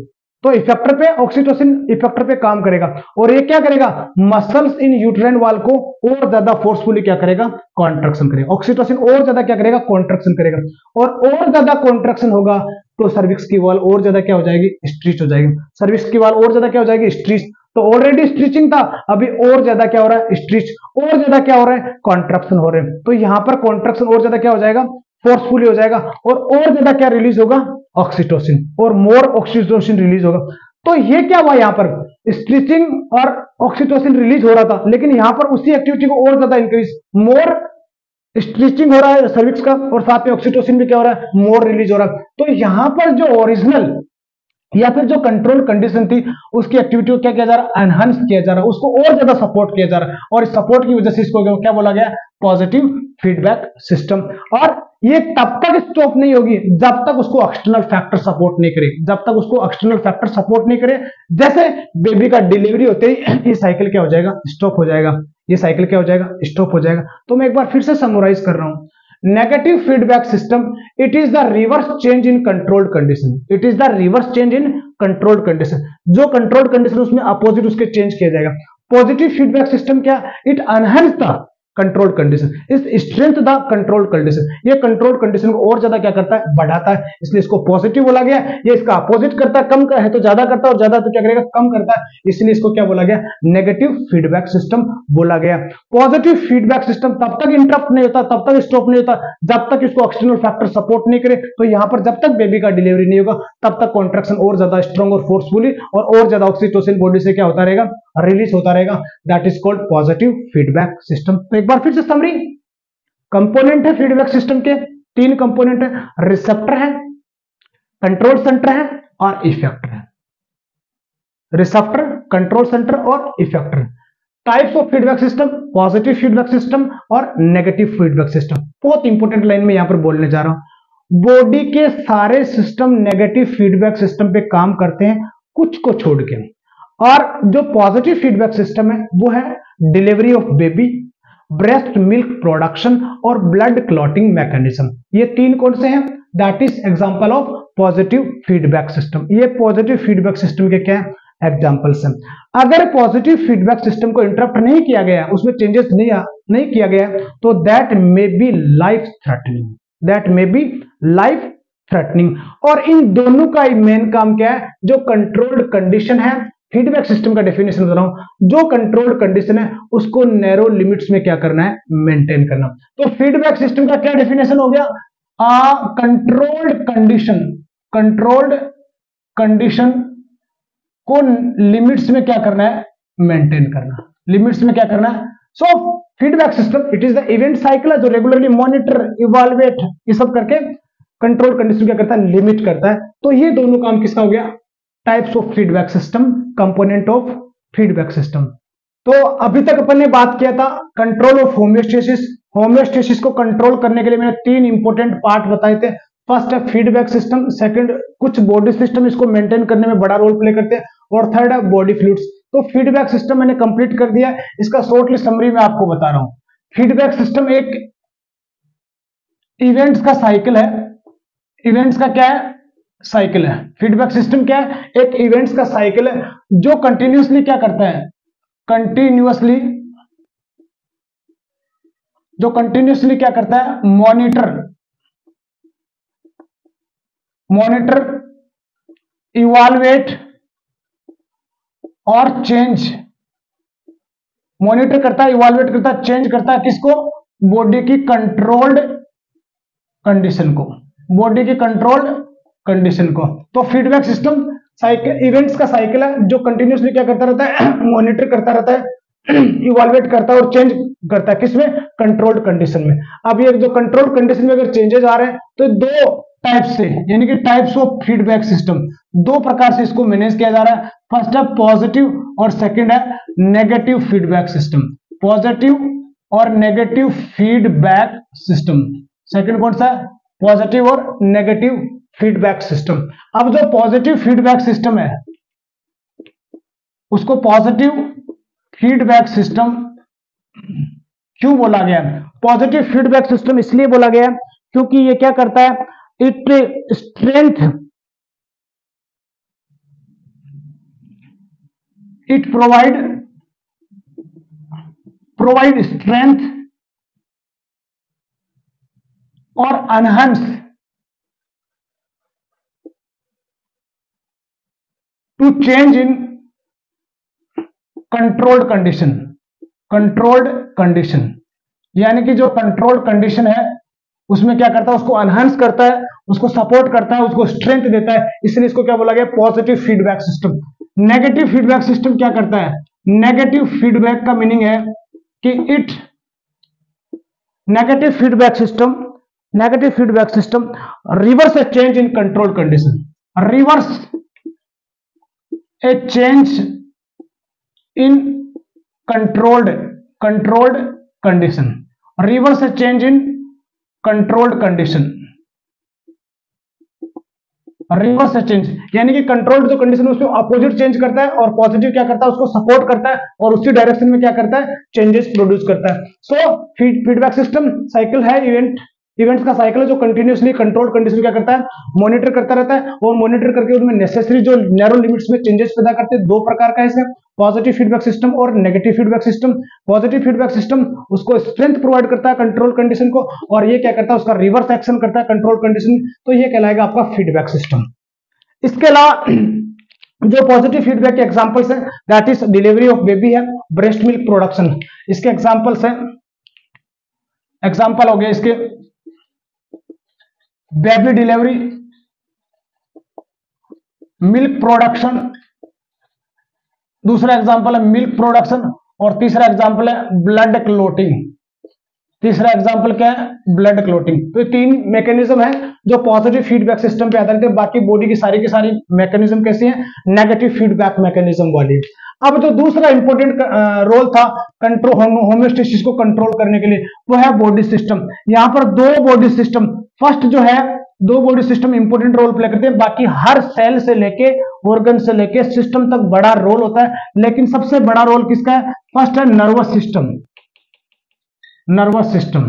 तो इफेक्टर पे ऑक्सीटोसिन इफेक्टर पे काम करेगा, और ये क्या करेगा, मसल्स इन यूट्राइन वॉल को और ज्यादा फोर्सफुली क्या करेगा, कॉन्ट्रैक्शन करेगा। ऑक्सीटोसिन और ज्यादा क्या करेगा, कॉन्ट्रैक्शन करेगा, और ज्यादा कॉन्ट्रैक्शन होगा तो सर्विक्स की वॉल और ज्यादा क्या हो जाएगी, स्ट्रीच हो जाएगी। सर्विक्स की वॉल और ज्यादा क्या हो जाएगी, स्ट्रीच। तो ऑलरेडी स्ट्रीचिंग था, अभी और ज्यादा क्या हो रहा है, स्ट्रीच। और ज्यादा क्या हो रहा है, कॉन्ट्रैक्शन हो रहे हैं। तो यहां पर कॉन्ट्रैक्शन और ज्यादा क्या हो जाएगा, फोर्सफुली हो जाएगा, और ज्यादा क्या रिलीज होगा, ऑक्सीटोसिन, और मोर ऑक्सीटोसिन रिलीज होगा। तो ये क्या हुआ, यहां पर स्ट्रीचिंग और ऑक्सीटोसिन रिलीज हो रहा था, लेकिन यहां पर उसी एक्टिविटी को और ज्यादा इंक्रीज, मोर स्ट्रीचिंग हो रहा है सर्विक्स का, और साथ में ऑक्सीटोसिन भी क्या हो रहा है, मोर रिलीज हो रहा है। तो यहां पर जो ओरिजिनल या फिर जो कंट्रोल कंडीशन थी उसकी एक्टिविटी को क्या किया जा रहा है, एनहांस किया जा रहा है, उसको और ज्यादा सपोर्ट किया जा रहा है, और इस सपोर्ट की वजह से इसको क्या बोला गया, पॉजिटिव फीडबैक सिस्टम। और ये तब तक स्टॉप नहीं होगी जब तक उसको एक्सटर्नल फैक्टर सपोर्ट नहीं करे, जब तक उसको एक्सटर्नल फैक्टर सपोर्ट नहीं करे। जैसे बेबी का डिलीवरी होते ही ये साइकिल क्या हो जाएगा, स्टॉप हो जाएगा, ये साइकिल क्या हो जाएगा, स्टॉप हो जाएगा। तो मैं एक बार फिर से समराइज कर रहा हूं, negative feedback system, it is the reverse change in controlled condition, it is the reverse change in controlled condition. जो कंट्रोल्ड कंडीशन उसमें अपोजिट उसके चेंज किया जाएगा। पॉजिटिव फीडबैक सिस्टम क्या, it enhance the control condition, इस strength the control condition. ये control condition को और ज्यादा क्या करता है, बढ़ाता है, इसलिए इसको पॉजिटिव बोला गया। ये इसका अपोजिट करता है, कम है तो ज्यादा करता है, और ज्यादा तो क्या करेगा, कम करता है, इसलिए इसको क्या बोला गया, नेगेटिव फीडबैक सिस्टम बोला गया। पॉजिटिव फीडबैक सिस्टम तब तक इंटरप्ट नहीं होता, तब तक स्टॉप नहीं होता जब तक इसको एक्सटर्नल फैक्टर सपोर्ट नहीं करे। तो यहां पर जब तक बेबी का डिलीवरी नहीं होगा तब तक कॉन्ट्रैक्शन और ज्यादा स्ट्रॉन्ग और फोर्सफुली और ज्यादा ऑक्सीटोसिन बॉडी से क्या होता रहेगा, रिलीज होता रहेगा। That is called positive feedback system. तो एक बार फिर से समरी, कंपोनेंट है फीडबैक सिस्टम के, 3 कंपोनेंट है, रिसेप्टर है, कंट्रोल सेंटर है, और इफेक्टर है। रिसेप्टर, कंट्रोल सेंटर और effector. Types of feedback system, positive feedback system और नेगेटिव फीडबैक सिस्टम। बहुत इंपॉर्टेंट लाइन में यहां पर बोलने जा रहा हूं। बॉडी के सारे सिस्टम नेगेटिव फीडबैक सिस्टम पे काम करते हैं, कुछ को छोड़ के। और जो पॉजिटिव फीडबैक सिस्टम है वो है delivery of baby, breast milk production और ब्लड क्लॉटिंग मैकेनिज्म। ये 3 कौन से हैं, that is example of positive feedback system. ये पॉजिटिव फीडबैक सिस्टम के क्या एग्जांपल्स हैं। अगर पॉजिटिव फीडबैक सिस्टम को इंटरप्ट नहीं किया गया, उसमें चेंजेस नहीं किया गया, तो that may be life threatening, that may be life threatening. और इन दोनों का मेन काम क्या है, जो कंट्रोल्ड कंडीशन है, फीडबैक सिस्टम का डेफिनेशन बता रहा हूं, जो कंट्रोल्ड कंडीशन है उसको नैरो लिमिट्स में क्या करना है, मेंटेन करना। तो फीडबैक सिस्टम का क्या डेफिनेशन हो गया, कंट्रोल्ड कंडीशन, कंट्रोल्ड कंडीशन को लिमिट्स में क्या करना है, मेंटेन करना, लिमिट्स में क्या करना है। So feedback system it is the event cycle है जो रेगुलरली मॉनिटर, इवैल्यूएट, ये सब करके कंट्रोल कंडीशन क्या करता है, लिमिट करता है। तो ये दोनों काम किसका हो गया, types of feedback system, component of feedback system. तो अभी तक अपन ने बात किया था कंट्रोल ऑफ होमियोस्टेसिस। होमियोस्टेसिस को कंट्रोल करने के लिए मैंने 3 इंपॉर्टेंट पार्ट बताए थे। फर्स्ट है फीडबैक सिस्टम, सेकंड कुछ बॉडी सिस्टम इसको मेंटेन करने में बड़ा रोल प्ले करते हैं, और थर्ड है बॉडी फ्लूइड्स। तो फीडबैक सिस्टम मैंने कंप्लीट कर दिया, इसका शॉर्टली समरी मैं आपको बता रहा हूं। फीडबैक सिस्टम एक इवेंट्स का साइकिल है, इवेंट्स का क्या है, साइकिल है। फीडबैक सिस्टम क्या है, एक इवेंट्स का साइकिल है जो कंटिन्यूअसली क्या करता है, कंटिन्यूअसली, जो कंटिन्यूअसली क्या करता है, मॉनिटर, इवैल्यूएट और चेंज, मॉनिटर करता है, इवैल्यूएट करता है, चेंज करता है, किसको, बॉडी की कंट्रोल्ड कंडीशन को, बॉडी की कंट्रोल्ड कंडीशन को। तो फीडबैक सिस्टम साइकिल, इवेंट्स का साइकिल है जो कंटिन्यूअसली क्या करता रहता है, मॉनिटर करता रहता है, इवैल्यूएट करता है और चेंज करता है, किसमें, कंट्रोल्ड कंडीशन में। अब ये जो कंट्रोल्ड कंडीशन में अगर चेंजेस आ रहे हैं तो दो टाइप से, यानी कि टाइप्स ऑफ फीडबैक सिस्टम, दो प्रकार से इसको मैनेज किया जा रहा है। फर्स्ट है पॉजिटिव और सेकंड है नेगेटिव फीडबैक सिस्टम, पॉजिटिव और नेगेटिव फीडबैक सिस्टम। सेकंड कौन सा है, पॉजिटिव और नेगेटिव फीडबैक सिस्टम। अब जो पॉजिटिव फीडबैक सिस्टम है उसको पॉजिटिव फीडबैक सिस्टम क्यों बोला गया है, पॉजिटिव फीडबैक सिस्टम इसलिए बोला गया है क्योंकि ये क्या करता है, it strength, it provide strength और enhance to change in controlled condition, controlled condition, यानी कि जो कंट्रोल्ड कंडीशन है उसमें क्या करता है, उसको एनहांस करता है, उसको सपोर्ट करता है, उसको स्ट्रेंथ देता है, इसलिए इसको क्या बोला गया, positive feedback system. Negative feedback system क्या करता है, नेगेटिव फीडबैक का मीनिंग है कि it, negative feedback system reverse A change in control condition, reverse A change in controlled condition, reverse A change in controlled condition, reverse change, यानी कि controlled जो condition है उसमें अपोजिट चेंज करता है, और पॉजिटिव क्या करता है, उसको सपोर्ट करता है और उसी डायरेक्शन में क्या करता है, चेंजेस प्रोड्यूस करता है। सो फीडबैक सिस्टम साइकिल है, इवेंट्स का साइकिल है जो कंटिन्यूअसली कंट्रोल कंडीशन क्या करता है, मॉनिटर करता रहता है, और मॉनिटर करके उनमें नेसेसरी जो नैरो लिमिट्स में चेंजेस पैदा करते हैं। दो प्रकार का है इसमें, पॉजिटिव फीडबैक सिस्टम और negative feedback system. Positive feedback system उसको स्ट्रेंथ प्रोवाइड करता है कंट्रोल कंडीशन को, और ये क्या करता है, उसका रिवर्स एक्शन करता है कंट्रोल कंडीशन, तो ये कहलाएगा आपका फीडबैक सिस्टम। इसके अलावा जो पॉजिटिव फीडबैक के एग्जांपल्स हैं, that is delivery of baby है, ब्रेस्ट मिल्क प्रोडक्शन, इसके एग्जांपल्स हैं, एग्जांपल हो गए इसके बेबी डिलीवरी, मिल्क प्रोडक्शन, दूसरा एग्जांपल है मिल्क प्रोडक्शन, और तीसरा एग्जांपल है ब्लड क्लोटिंग। तीसरा एग्जांपल क्या है, ब्लड क्लोटिंग। तो ये तीन मैकेनिज्म है जो पॉजिटिव फीडबैक सिस्टम पे आधारित है। बाकी बॉडी की सारी मैकेनिज्म कैसी है, नेगेटिव फीडबैक मैकेनिज्म वाली। अब जो दूसरा इंपॉर्टेंट रोल था कंट्रोल, होमियोस्टेसिस को कंट्रोल करने के लिए, वो है बॉडी सिस्टम। यहां पर दो बॉडी सिस्टम, फर्स्ट जो है दो body system important role play करते हैं, बाकी हर सेल से लेके ऑर्गन से लेके सिस्टम तक बड़ा रोल होता है, लेकिन सबसे बड़ा रोल किसका है, फर्स्ट है nervous system. Nervous system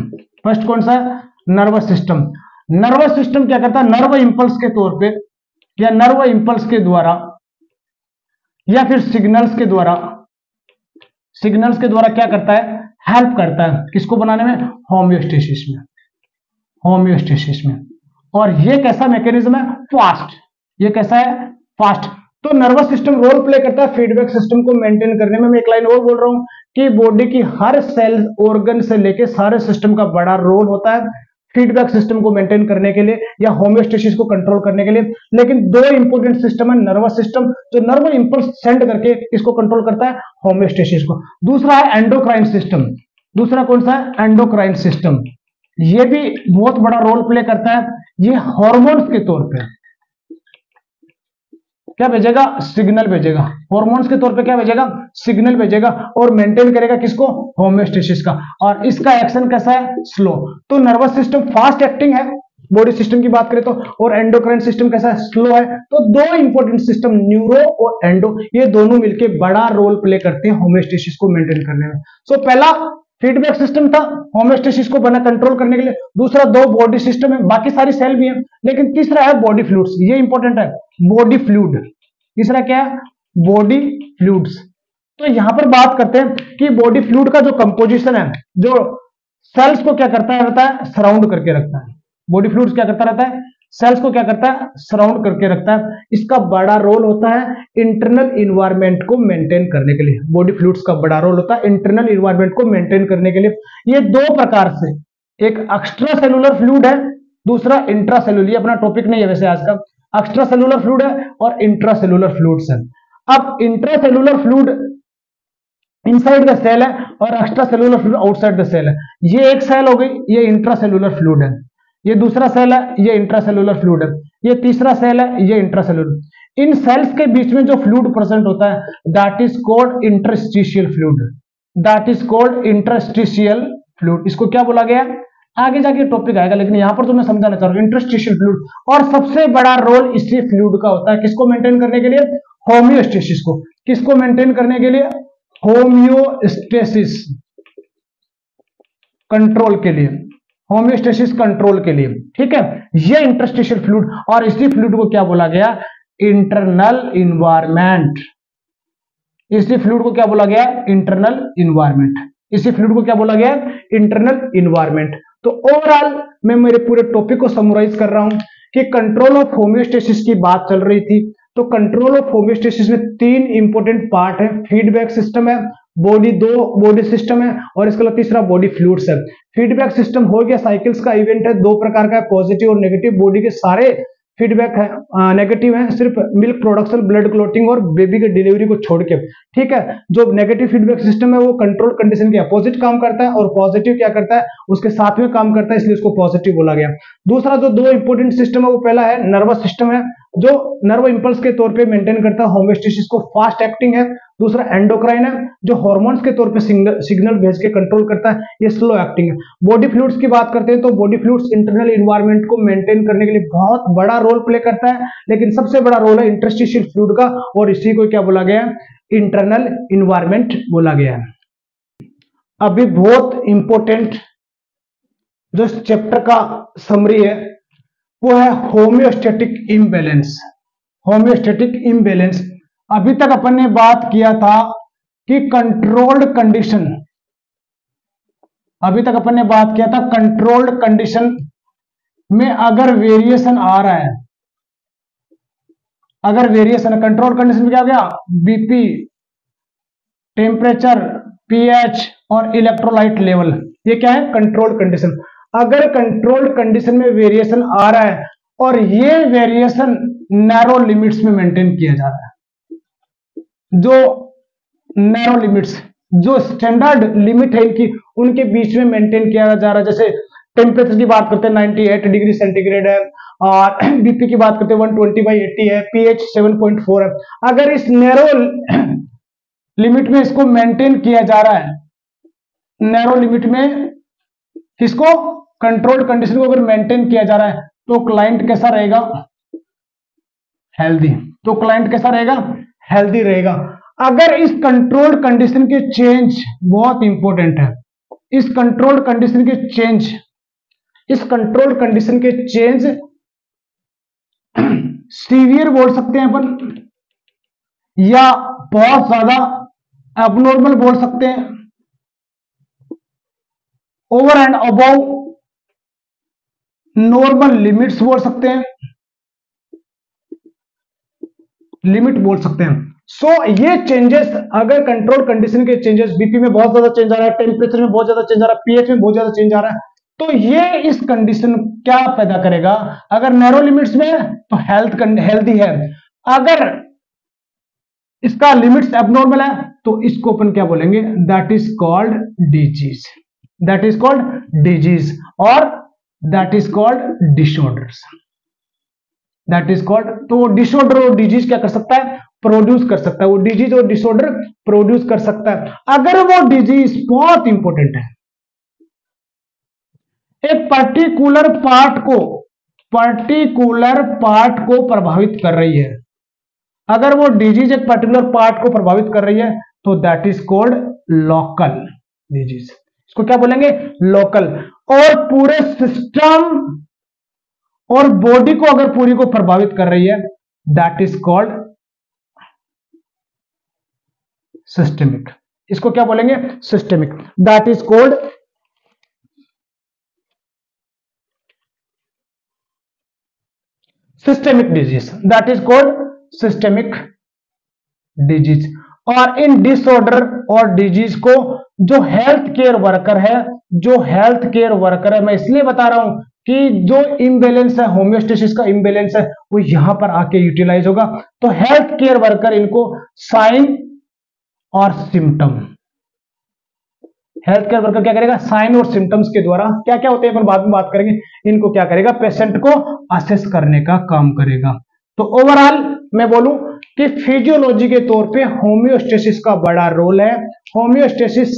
first कौन सा है, नर्वस सिस्टम। नर्वस सिस्टम क्या करता है, नर्व इंपल्स के तौर पे या नर्व इंपल्स के द्वारा या फिर सिग्नल्स के द्वारा क्या करता है, हेल्प करता है किसको बनाने में, होमियोस्टेसिस में। और ये कैसा मैकेनिज्म है? फास्ट। ये कैसा है? फास्ट। तो नर्वस सिस्टम रोल प्ले करता है फीडबैक सिस्टम को मेंटेन करने में। मैं एक लाइन और बोल रहा हूं कि बॉडी की हर सेल, ऑर्गन से लेके सारे सिस्टम का बड़ा रोल होता है फीडबैक सिस्टम को मेंटेन करने के लिए या होमियोस्टेसिस को कंट्रोल करने के लिए। लेकिन दो इंपॉर्टेंट सिस्टम है, नर्वस सिस्टम जो नर्व इंपल्स सेंड करके इसको कंट्रोल करता है होमियोस्टेसिस को, दूसरा है एंडोक्राइन सिस्टम। दूसरा कौन सा है? Endocrine system. ये भी बहुत बड़ा रोल प्ले करता है। ये हार्मोन्स के तौर पे क्या भेजेगा? सिग्नल भेजेगा। हार्मोन्स के तौर पे क्या भेजेगा? सिग्नल भेजेगा और मेंटेन करेगा किसको? होमियोस्टेसिस का। और इसका एक्शन कैसा है? स्लो। तो नर्वस सिस्टम फास्ट एक्टिंग है बॉडी सिस्टम की बात करें तो, और एंडोक्राइन सिस्टम कैसा है? स्लो है। तो दो इंपॉर्टेंट सिस्टम न्यूरो और एंडो, ये दोनों मिलकर बड़ा रोल प्ले करते हैं होमियोस्टेसिस को मेंटेन करने में। सो पहला फीडबैक सिस्टम था होमियोस्टेसिस को बना कंट्रोल करने के लिए, दूसरा दो बॉडी सिस्टम है, बाकी सारी सेल भी है, लेकिन तीसरा है बॉडी फ्लूइड्स। ये इंपॉर्टेंट है, बॉडी फ्लूइड। तीसरा क्या है? Body fluids. तो यहां पर बात करते हैं कि बॉडी फ्लूइड का जो कंपोजिशन है, जो सेल्स को क्या करता रहता है? सराउंड करके रखता है। बॉडी फ्लूइड्स क्या करता रहता है? सेल्स को क्या करता है? सराउंड करके रखता है। इसका बड़ा रोल होता है इंटरनल इन्वायरमेंट को मेंटेन करने के लिए। बॉडी फ्लूइड्स का बड़ा रोल होता है इंटरनल इन्वायरमेंट को मेंटेन करने के लिए। ये दो प्रकार से, एक एक्स्ट्रा सेलुलर फ्लूइड है, दूसरा इंट्रा सेलुलर। ये अपना टॉपिक नहीं है वैसे आज का। एक्स्ट्रा सेलुलर फ्लूइड है और इंट्रा सेलुलर फ्लूइड्स है। अब intracellular fluid inside the cell है और extracellular fluid outside the cell है। ये एक सेल हो गई, ये इंट्रा सेलुलर फ्लूइड है। ये दूसरा सेल है, ये इंट्रासेलुलर फ्लूइड है। ये तीसरा सेल है, ये इंट्रासेलुलर। इन सेल्स के बीच में जो फ्लूइड प्रेजेंट होता है that is called interstitial fluid. That is called interstitial fluid. इसको क्या बोला गया? आगे जाके टॉपिक आएगा, लेकिन यहां पर तो मैं समझाना चाह रहा हूं इंटरस्टिशियल फ्लूइड। और सबसे बड़ा रोल इसी फ्लूइड का होता है किसको मेंटेन करने के लिए? होमियोस्टेसिस को। किसको मेंटेन करने के लिए? होमियोस्टेसिस कंट्रोल के लिए, होमियोस्टेसिस कंट्रोल के लिए। ठीक है, ये इंटरस्टिशियल फ्लूइड। और इसी फ्लूइड को क्या बोला गया? Internal environment. इसी फ्लूइड को क्या बोला गया? Internal environment. इसी फ्लूइड को क्या बोला गया? Internal environment. तो ओवरऑल मैं मेरे पूरे टॉपिक को समराइज कर रहा हूं कि कंट्रोल ऑफ होमियोस्टेसिस की बात चल रही थी। तो कंट्रोल ऑफ होमियोस्टेसिस में तीन इंपॉर्टेंट पार्ट है। फीडबैक सिस्टम है, बॉडी, दो बॉडी सिस्टम है, और इसके अलावा तीसरा बॉडी फ्लूइड्स है। फीडबैक सिस्टम हो गया साइकिल्स का इवेंट है, दो प्रकार का है, पॉजिटिव और नेगेटिव। बॉडी के सारे फीडबैक है नेगेटिव है, सिर्फ मिल्क प्रोडक्शन, ब्लड क्लोटिंग और बेबी के डिलीवरी को छोड़ के। ठीक है, जो नेगेटिव फीडबैक सिस्टम है वो कंट्रोल कंडीशन के अपोजिट काम करता है, और पॉजिटिव क्या करता है? उसके साथ में काम करता है, इसलिए उसको पॉजिटिव बोला गया। दूसरा जो दो इंपॉर्टेंट सिस्टम है वो पहला है नर्वस सिस्टम है, जो नर्व इंपल्स के तौर पे मेंटेन करता है होमियोस्टेसिस को, फास्ट एक्टिंग है। दूसरा एंडोक्राइन है, जो हार्मोन्स के तौर पे सिग्नल भेज के कंट्रोल करता है, ये स्लो एक्टिंग है। बॉडी फ्लूइड्स की बात करते हैं तो बॉडी फ्लूइड्स इंटरनल इन्वायरमेंट को मेंटेन करने के लिए बहुत बड़ा रोल प्ले करता है, लेकिन सबसे बड़ा रोल है इंटरस्टिशियल फ्लूइड का, और इसी को क्या बोला गया? इंटरनल इन्वायरमेंट बोला गया है। अभी बहुत इंपॉर्टेंट जो चैप्टर का समरी है वो है होमियोस्टेटिक इम्बैलेंस। होमियोस्टेटिक इम्बैलेंस। अभी तक अपन ने बात किया था कि कंट्रोल्ड कंडीशन, अभी तक अपन ने बात किया था कंट्रोल्ड कंडीशन में अगर वेरिएशन आ रहा है, अगर वेरिएशन कंट्रोल कंडीशन में क्या हो गया? बीपी, टेम्परेचर, पीएच और इलेक्ट्रोलाइट लेवल, ये क्या है? Controlled condition. अगर कंट्रोल्ड कंडीशन में वेरिएशन आ रहा है और ये वेरिएशन नैरो लिमिट्स में मेंटेन किया जा रहा है, जो नैरो लिमिट्स, जो स्टैंडर्ड लिमिट है इनकी, उनके बीच में मेंटेन किया जा रहा है। जैसे टेम्परेचर की बात करते हैं 98 डिग्री सेंटीग्रेड है, और बीपी की बात करते हैं 120/80 है, पीएच 7.4 है। अगर इस नैरो लिमिट में इसको मेंटेन किया जा रहा है, नैरो लिमिट में इसको कंट्रोल्ड कंडीशन को अगर मेंटेन किया जा रहा है, तो क्लाइंट कैसा रहेगा? हेल्दी। तो क्लाइंट कैसा रहेगा? हेल्दी रहेगा। अगर इस कंट्रोल्ड कंडीशन के चेंज, बहुत इंपॉर्टेंट है, इस कंट्रोल्ड कंडीशन के चेंज, इस कंट्रोल्ड कंडीशन के चेंज सीवियर बोल सकते हैं अपन, या बहुत ज्यादा एबनॉर्मल बोल सकते हैं, over and above normal limits बोल सकते हैं, लिमिट बोल सकते हैं। सो ये चेंजेस, अगर कंट्रोल कंडीशन के चेंजेस, बीपी में बहुत ज्यादा चेंज आ रहा है, टेम्परेचर में बहुत ज्यादा चेंज आ रहा है, पीएच में बहुत ज्यादा चेंज आ रहा है, तो ये इस कंडीशन क्या पैदा करेगा? अगर नैरो लिमिट्स में है तो हेल्थी है, अगर इसका लिमिट्स एबनॉर्मल है तो इसको अपन क्या बोलेंगे? That is called disease, that is called disease, और that is called disorders, that is called. तो डिसऑर्डर और डिजीज क्या कर सकता है? प्रोड्यूस कर सकता है, वो डिजीज और डिसऑर्डर प्रोड्यूस कर सकता है। अगर वो डिजीज, बहुत इंपॉर्टेंट है, एक पर्टिकुलर पार्ट को प्रभावित कर रही है, अगर वो डिजीज एक पर्टिकुलर पार्ट को प्रभावित कर रही है तो that is called local disease, इसको क्या बोलेंगे? लोकल। और पूरे सिस्टम और बॉडी को अगर पूरी को प्रभावित कर रही है दैट इज कॉल्ड सिस्टेमिक, इसको क्या बोलेंगे? Systemic, that is called systemic disease, that is called systemic disease. और इन डिसऑर्डर और डिजीज को जो हेल्थ केयर वर्कर है, जो हेल्थ केयर वर्कर है, मैं इसलिए बता रहा हूं कि जो इम्बैलेंस है, होम्योस्टेसिस का इम्बैलेंस है, वो यहां पर आके यूटिलाइज होगा। तो हेल्थ केयर वर्कर इनको साइन और सिम्टम, हेल्थ केयर वर्कर क्या करेगा? साइन और सिम्टम्स के द्वारा, क्या क्या होते हैं अपन बाद में बात करेंगे, इनको क्या करेगा? पेशेंट को असेस करने का काम करेगा। तो ओवरऑल मैं बोलूं कि फिजियोलॉजी के तौर पे होम्योस्टेसिस का बड़ा रोल है। होम्योस्टेसिस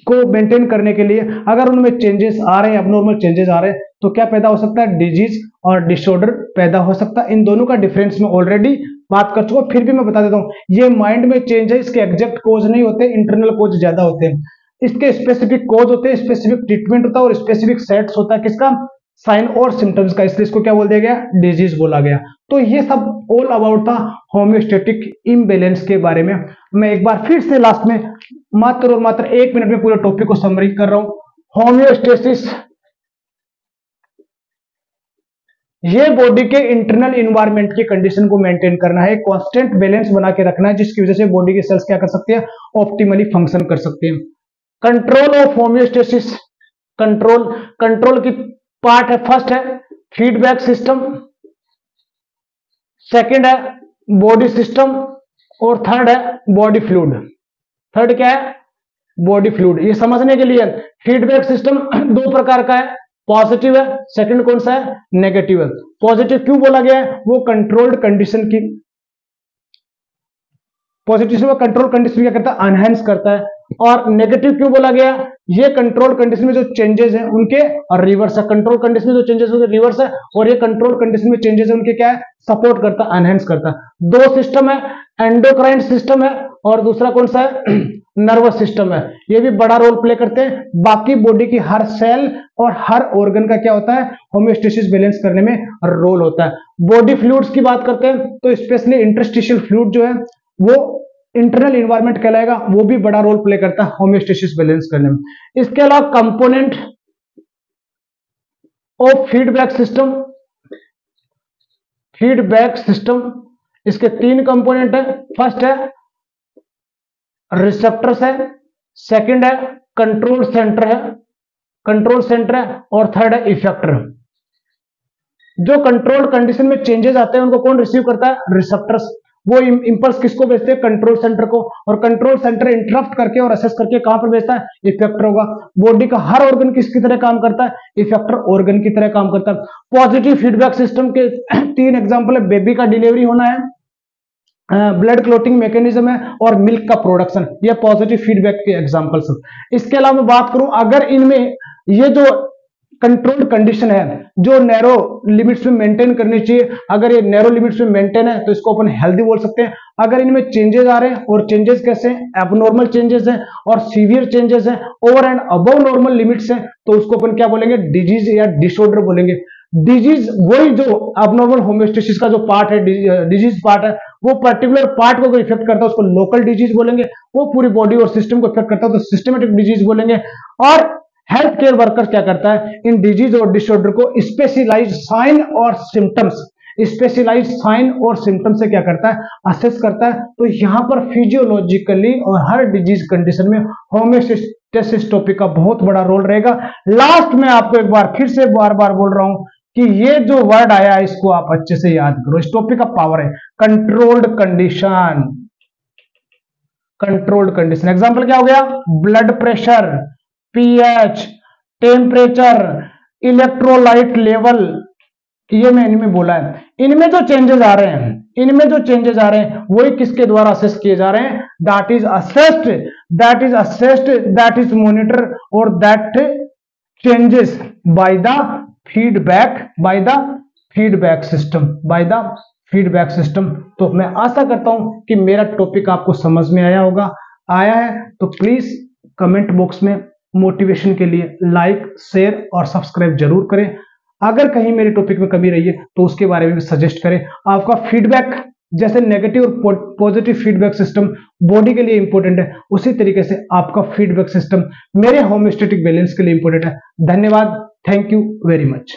को मेंटेन करने के लिए अगर उनमें चेंजेस आ रहे हैं, अबनॉर्मल चेंजेस आ रहे हैं, तो क्या पैदा हो सकता है? डिजीज और डिसऑर्डर पैदा हो सकता है। इन दोनों का डिफरेंस मैं ऑलरेडी बात कर चुका हूं, फिर भी मैं बता देता हूं, ये माइंड में चेंज है, इसके एग्जैक्ट कोज नहीं होते, इंटरनल कोज ज्यादा होते हैं, इसके स्पेसिफिक कोज होते हैं, स्पेसिफिक ट्रीटमेंट होता है और स्पेसिफिक सेट्स होता है किसका? साइन और सिम्टम्स का, इसलिए इसको क्या बोल दिया गया? डिजीज बोला गया। तो ये सब ऑल अबाउट था होम्योस्टेटिक इम्बैलेंस के बारे में। मैं एक बार फिर से लास्ट में मात्र और मात्र 1 मिनट में पूरे टॉपिक को समरी कर रहा हूं। होम्योस्टेसिस ये बॉडी के इंटरनल इन्वायरमेंट की कंडीशन को मेंटेन करना है, कांस्टेंट बैलेंस बना के रखना है, जिसकी वजह से बॉडी के सेल्स क्या कर सकते हैं? ऑप्टिमली फंक्शन कर सकते हैं। कंट्रोल ऑफ होम्योस्टेसिस, कंट्रोल की पार्ट है, फर्स्ट है फीडबैक सिस्टम, सेकंड है बॉडी सिस्टम, और थर्ड है बॉडी फ्लूइड। थर्ड क्या है? Body fluid. ये समझने के लिए फीडबैक सिस्टम 2 प्रकार का है, पॉजिटिव है, सेकंड कौन सा है? नेगेटिव है। पॉजिटिव क्यों बोला गया है? वो कंट्रोल्ड कंडीशन की, पॉजिटिव कंट्रोल कंडीशन क्या करता है? एनहांस करता है। और नेगेटिव क्यों बोला गया? ये कंट्रोल कंडीशन में जो चेंजेस है उनके रिवर्स है, कंट्रोल कंडीशन में जो चेंजेस है रिवर्स है, और ये कंट्रोल कंडीशन में चेंजेस है उनके क्या है? सपोर्ट करता है, एनहांस करता है। 2 सिस्टम है, एंडोक्राइन सिस्टम है और दूसरा कौन सा है? नर्वस सिस्टम है। ये भी बड़ा रोल प्ले करते हैं। बाकी बॉडी की हर सेल और हर ऑर्गन का क्या होता है? होम्योस्टेसिस बैलेंस करने में रोल होता है। बॉडी फ्लूइड्स की बात करते हैं तो स्पेशली इंटरस्टिशियल फ्लूइड जो है वो इंटरनल इन्वायरमेंट कहलाएगा, वो भी बड़ा रोल प्ले करता है होम्योस्टेसिस बैलेंस करने में। इसके अलावा कंपोनेंट ऑफ फीडबैक सिस्टम, इसके 3 कंपोनेंट है। फर्स्ट है रिसेप्टर्स है, सेकंड है कंट्रोल सेंटर है, और थर्ड है इफेक्टर। जो कंट्रोल कंडीशन में चेंजेस आते हैं उनको कौन रिसीव करता है? रिसेप्टर्स। वो इंपल्स किसको भेजते हैं? कंट्रोल सेंटर को, और कंट्रोल सेंटर इंटरप्ट करके और असेस करके कहां पर भेजता है? इफेक्टर होगा। बॉडी का हर ऑर्गन किसकी तरह काम करता है? इफेक्टर ऑर्गन की तरह काम करता है। पॉजिटिव फीडबैक सिस्टम के 3 एग्जांपल है, बेबी का डिलीवरी होना है, ब्लड क्लोटिंग मैकेनिज्म है, और मिल्क का प्रोडक्शन, ये पॉजिटिव फीडबैक के एग्जांपल्स। इसके अलावा मैं बात करूं, अगर इनमें ये जो कंट्रोल्ड कंडीशन है जो नैरो लिमिट्स में मेंटेन करनी चाहिए, अगर ये नैरो लिमिट्स में मेंटेन है तो इसको अपन हेल्दी बोल सकते हैं। अगर इनमें चेंजेस आ रहे हैं, और चेंजेस कैसे हैं? एबनॉर्मल चेंजेस हैं और सीवियर चेंजेस हैं, over and above normal limits हैं, तो उसको अपन क्या बोलेंगे? डिजीज या डिसऑर्डर बोलेंगे। डिजीज वही जो अबनॉर्मल होम्योस्टेसिस का जो पार्ट है, डिजीज पार्ट है, वो पर्टिकुलर पार्ट को इफेक्ट करता है, उसको लोकल डिजीज बोलेंगे। वो पूरी बॉडी और सिस्टम को इफेक्ट करता है तो सिस्टमेटिक डिजीज बोलेंगे। और हेल्थ केयर वर्कर क्या करता है, इन डिजीज और डिसऑर्डर को स्पेशलाइज्ड साइन और सिम्टम्स, स्पेशलाइज्ड साइन और सिम्टम से क्या करता है, असेस करता है। तो यहां पर फिजियोलॉजिकली और हर डिजीज कंडीशन में होम्योस्टेसिस टॉपिक का बहुत बड़ा रोल रहेगा। लास्ट में आपको एक बार फिर से बार बार बोल रहा हूं कि ये जो वर्ड आया है इसको आप अच्छे से याद करो। इस टॉपिक का पावर है controlled condition, controlled condition. Example क्या हो गया, blood pressure, pH, temperature, electrolyte level, ये मैंने इनमें बोला है। इनमें जो चेंजेस आ रहे हैं, इनमें जो चेंजेस आ रहे हैं वही किसके द्वारा असेस किए जा रहे हैं, that is assessed, that is assessed, that is monitor और that changes by the feedback, by the feedback system, by the feedback system. तो मैं आशा करता हूं कि मेरा टॉपिक आपको समझ में आया होगा। आया है तो प्लीज कमेंट बॉक्स में मोटिवेशन के लिए लाइक, शेयर और सब्सक्राइब जरूर करें। अगर कहीं मेरे टॉपिक में कमी रही है तो उसके बारे में भी सजेस्ट करें। आपका फीडबैक, जैसे नेगेटिव और पॉजिटिव फीडबैक सिस्टम बॉडी के लिए इंपॉर्टेंट है, उसी तरीके से आपका फीडबैक सिस्टम मेरे होम्योस्टेटिक बैलेंस के लिए इंपॉर्टेंट है। धन्यवाद, थैंक यू वेरी मच।